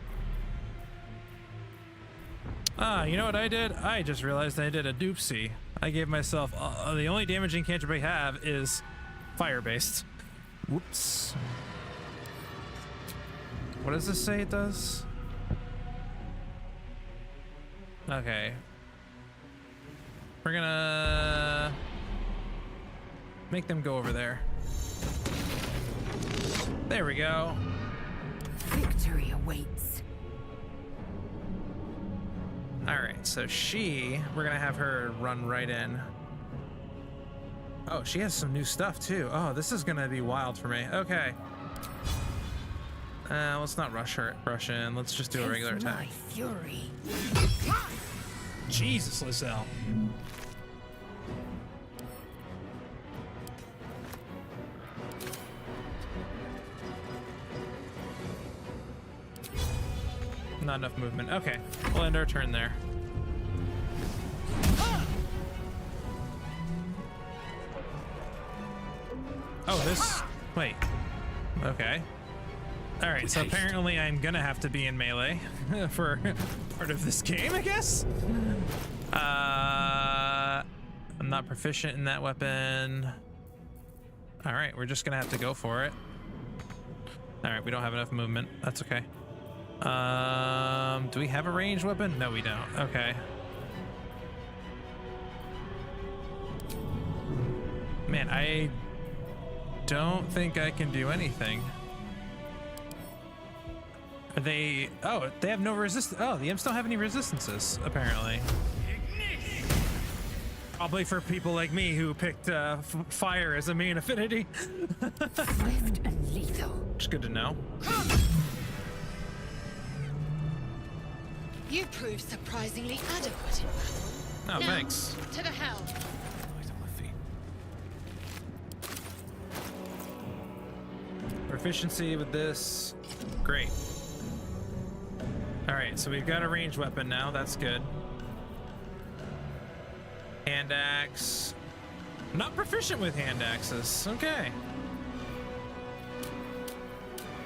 You know what I did? I just realized I did a doopsie. I gave myself the only damaging cantrip I have is fire-based. Whoops. What does this say it does? Okay. We're gonna make them go over there. There we go. Victory awaits. Alright, so we're gonna have her run right in. Oh, she has some new stuff too. Oh, this is gonna be wild for me. Okay. Let's not rush in. Let's just do a regular attack. My fury. Jesus, Lizelle. Not enough movement. Okay, we'll end our turn there. Oh, this... Wait. Okay. Alright, so apparently I'm gonna have to be in melee for part of this game, I guess? I'm not proficient in that weapon. Alright, we're just gonna have to go for it. Alright, we don't have enough movement. That's okay. Do we have a ranged weapon? No, we don't. Okay. Man, I don't think I can do anything. Are they... Oh, they have no resistance. Oh, the imps don't have any resistances, apparently. Probably for people like me who picked fire as a main affinity. Swift and lethal. Which is good to know. You proved surprisingly adequate in battle. Oh, thanks. To the hell. Proficiency with this. Great. Alright, so we've got a ranged weapon now. That's good. Hand axe. I'm not proficient with hand axes. Okay.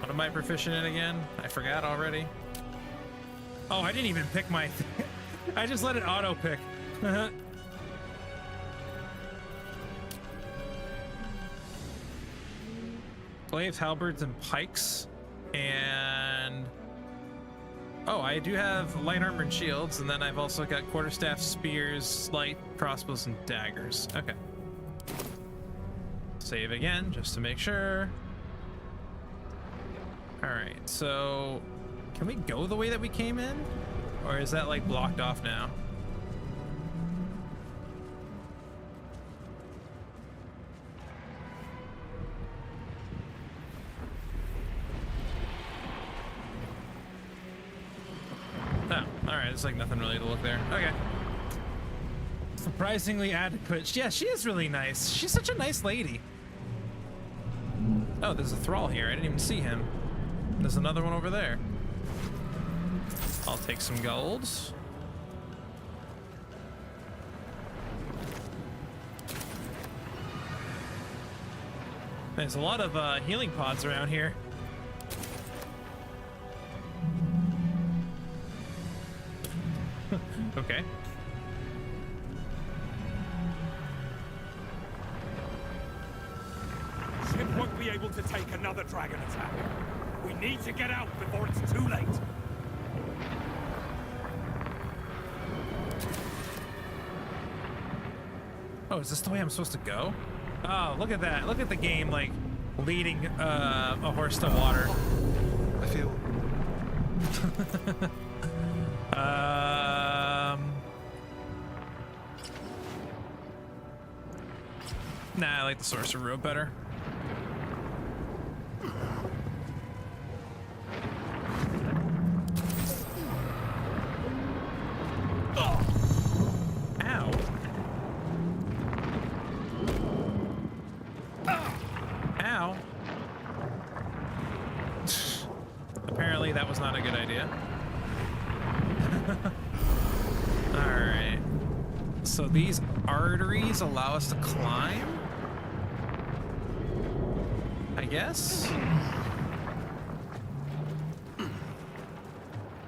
What am I proficient in again? I forgot already. Oh, I didn't even pick my... I just let it auto pick. Glaives, halberds, and pikes. And... Oh, I do have light armor and shields, and then I've also got quarterstaff, spears, light crossbows, and daggers. Okay. Save again, just to make sure. Alright, so... Can we go the way that we came in? Or is that, like, blocked off now? Oh, alright, it's like nothing really to look there. Okay. Surprisingly adequate. Yeah, she is really nice. She's such a nice lady. Oh, there's a thrall here. I didn't even see him. There's another one over there. I'll take some golds. There's a lot of healing pods around here. Okay. Ship won't be able to take another dragon attack. We need to get out before it's too late. Oh, is this the way I'm supposed to go? Oh, look at that. Look at the game, like, leading a horse to water. I feel... Nah, I like the Sorcerer Road better. not a good idea. Alright. So these arteries allow us to climb? I guess?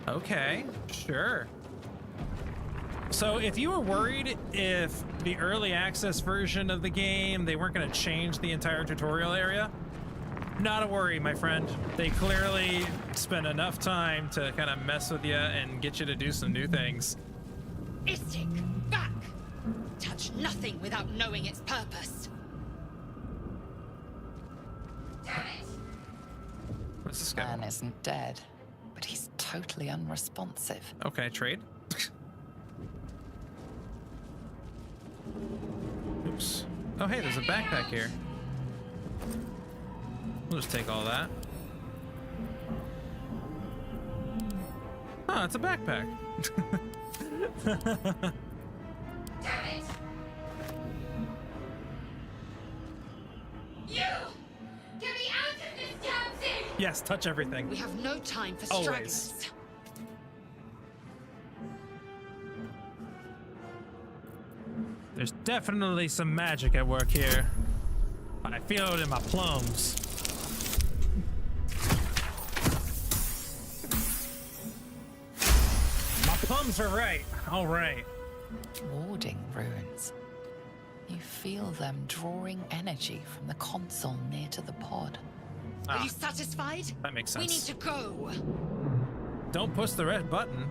Okay, sure. So if you were worried if the early access version of the game, they weren't going to change the entire tutorial area, not a worry, my friend. They clearly spent enough time to kind of mess with you and get you to do some new things. Istik, back! Touch nothing without knowing its purpose. Damn it! What's this guy? Man isn't dead, but he's totally unresponsive. Okay, trade. Oops. Oh, hey, there's a backpack here. We'll just take all that. Oh, it's a backpack. Damn it! You! Get me out of this damn thing! Yes, touch everything. We have no time for Always. stragglers. There's definitely some magic at work here. I feel it in my plums. My plums are right. All right. Warding runes. You feel them drawing energy from the console near to the pod. Are you satisfied? That makes We need sense. to go. Don't push the red button.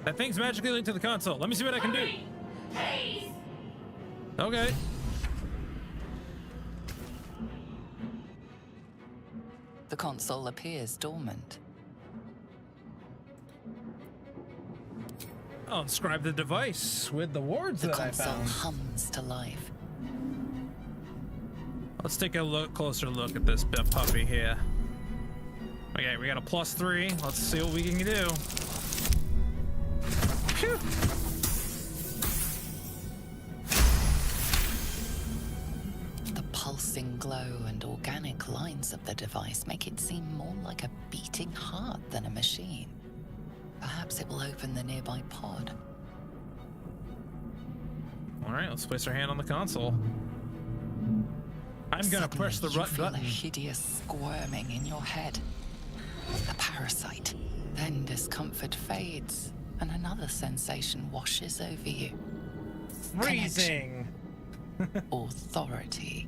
That thing's magically linked to the console. Let me see what I can do. Please! Okay. The console appears dormant. I'll inscribe the device with the wards The that I console found. hums to life. Let's take a closer look at this puppy here. Okay, we got a +3. Let's see what we can do. Phew. The pulsing glow and organic lines of the device make it seem more like a beating heart than a machine. Perhaps it will open the nearby pod. All right, let's place our hand on the console. I'm gonna push the Suddenly, you right feel button. a hideous squirming in your head. The parasite. Then discomfort fades, and another sensation washes over you. Freezing. Authority.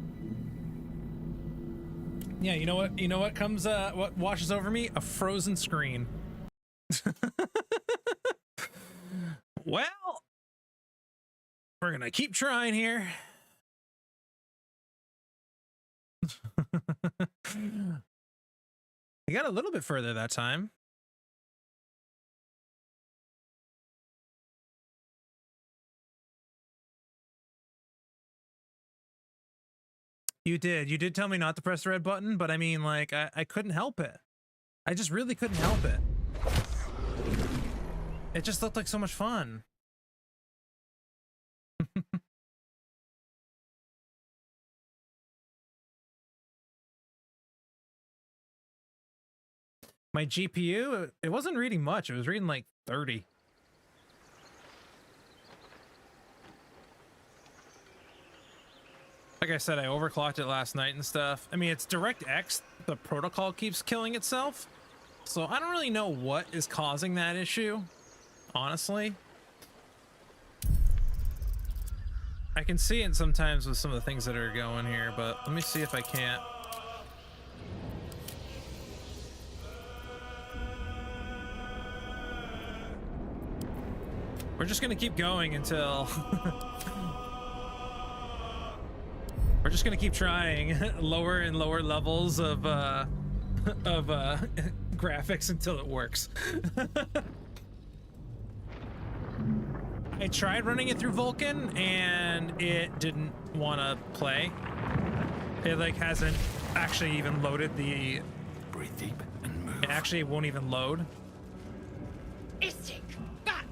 Yeah, you know what? You know what comes? What washes over me? A frozen screen. Well, we're gonna keep trying here. We got a little bit further that time. You did tell me not to press the red button, but I mean, like, I couldn't help it. I just really couldn't help it. It just looked like so much fun. My GPU, it wasn't reading much. It was reading like 30. Like I said, I overclocked it last night and stuff. I mean, it's DirectX. The protocol keeps killing itself. So I don't really know what is causing that issue, honestly. I can see it sometimes with some of the things that are going here, but let me see if I can't. We're just gonna keep going until we're just gonna keep trying lower and lower levels of graphics until it works. I tried running it through Vulkan and it didn't want to play. It like hasn't actually even loaded the. Breathe deep and move. It actually won't even load. Istik, back!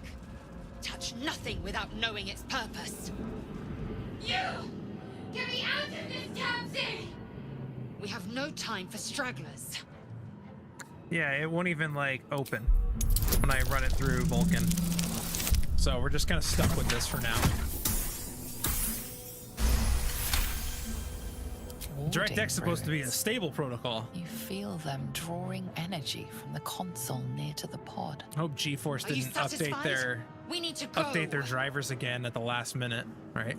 Touch nothing without knowing its purpose. You! Get me out of this damn thing! We have no time for stragglers. Yeah, it won't even like open when I run it through Vulcan. So we're just kind of stuck with this for now. DirectX is supposed to be a stable protocol. You feel them drawing energy from the console near to the pod. I hope GeForce Are you didn't update satisfied? their We need to go. drivers again at the last minute, right?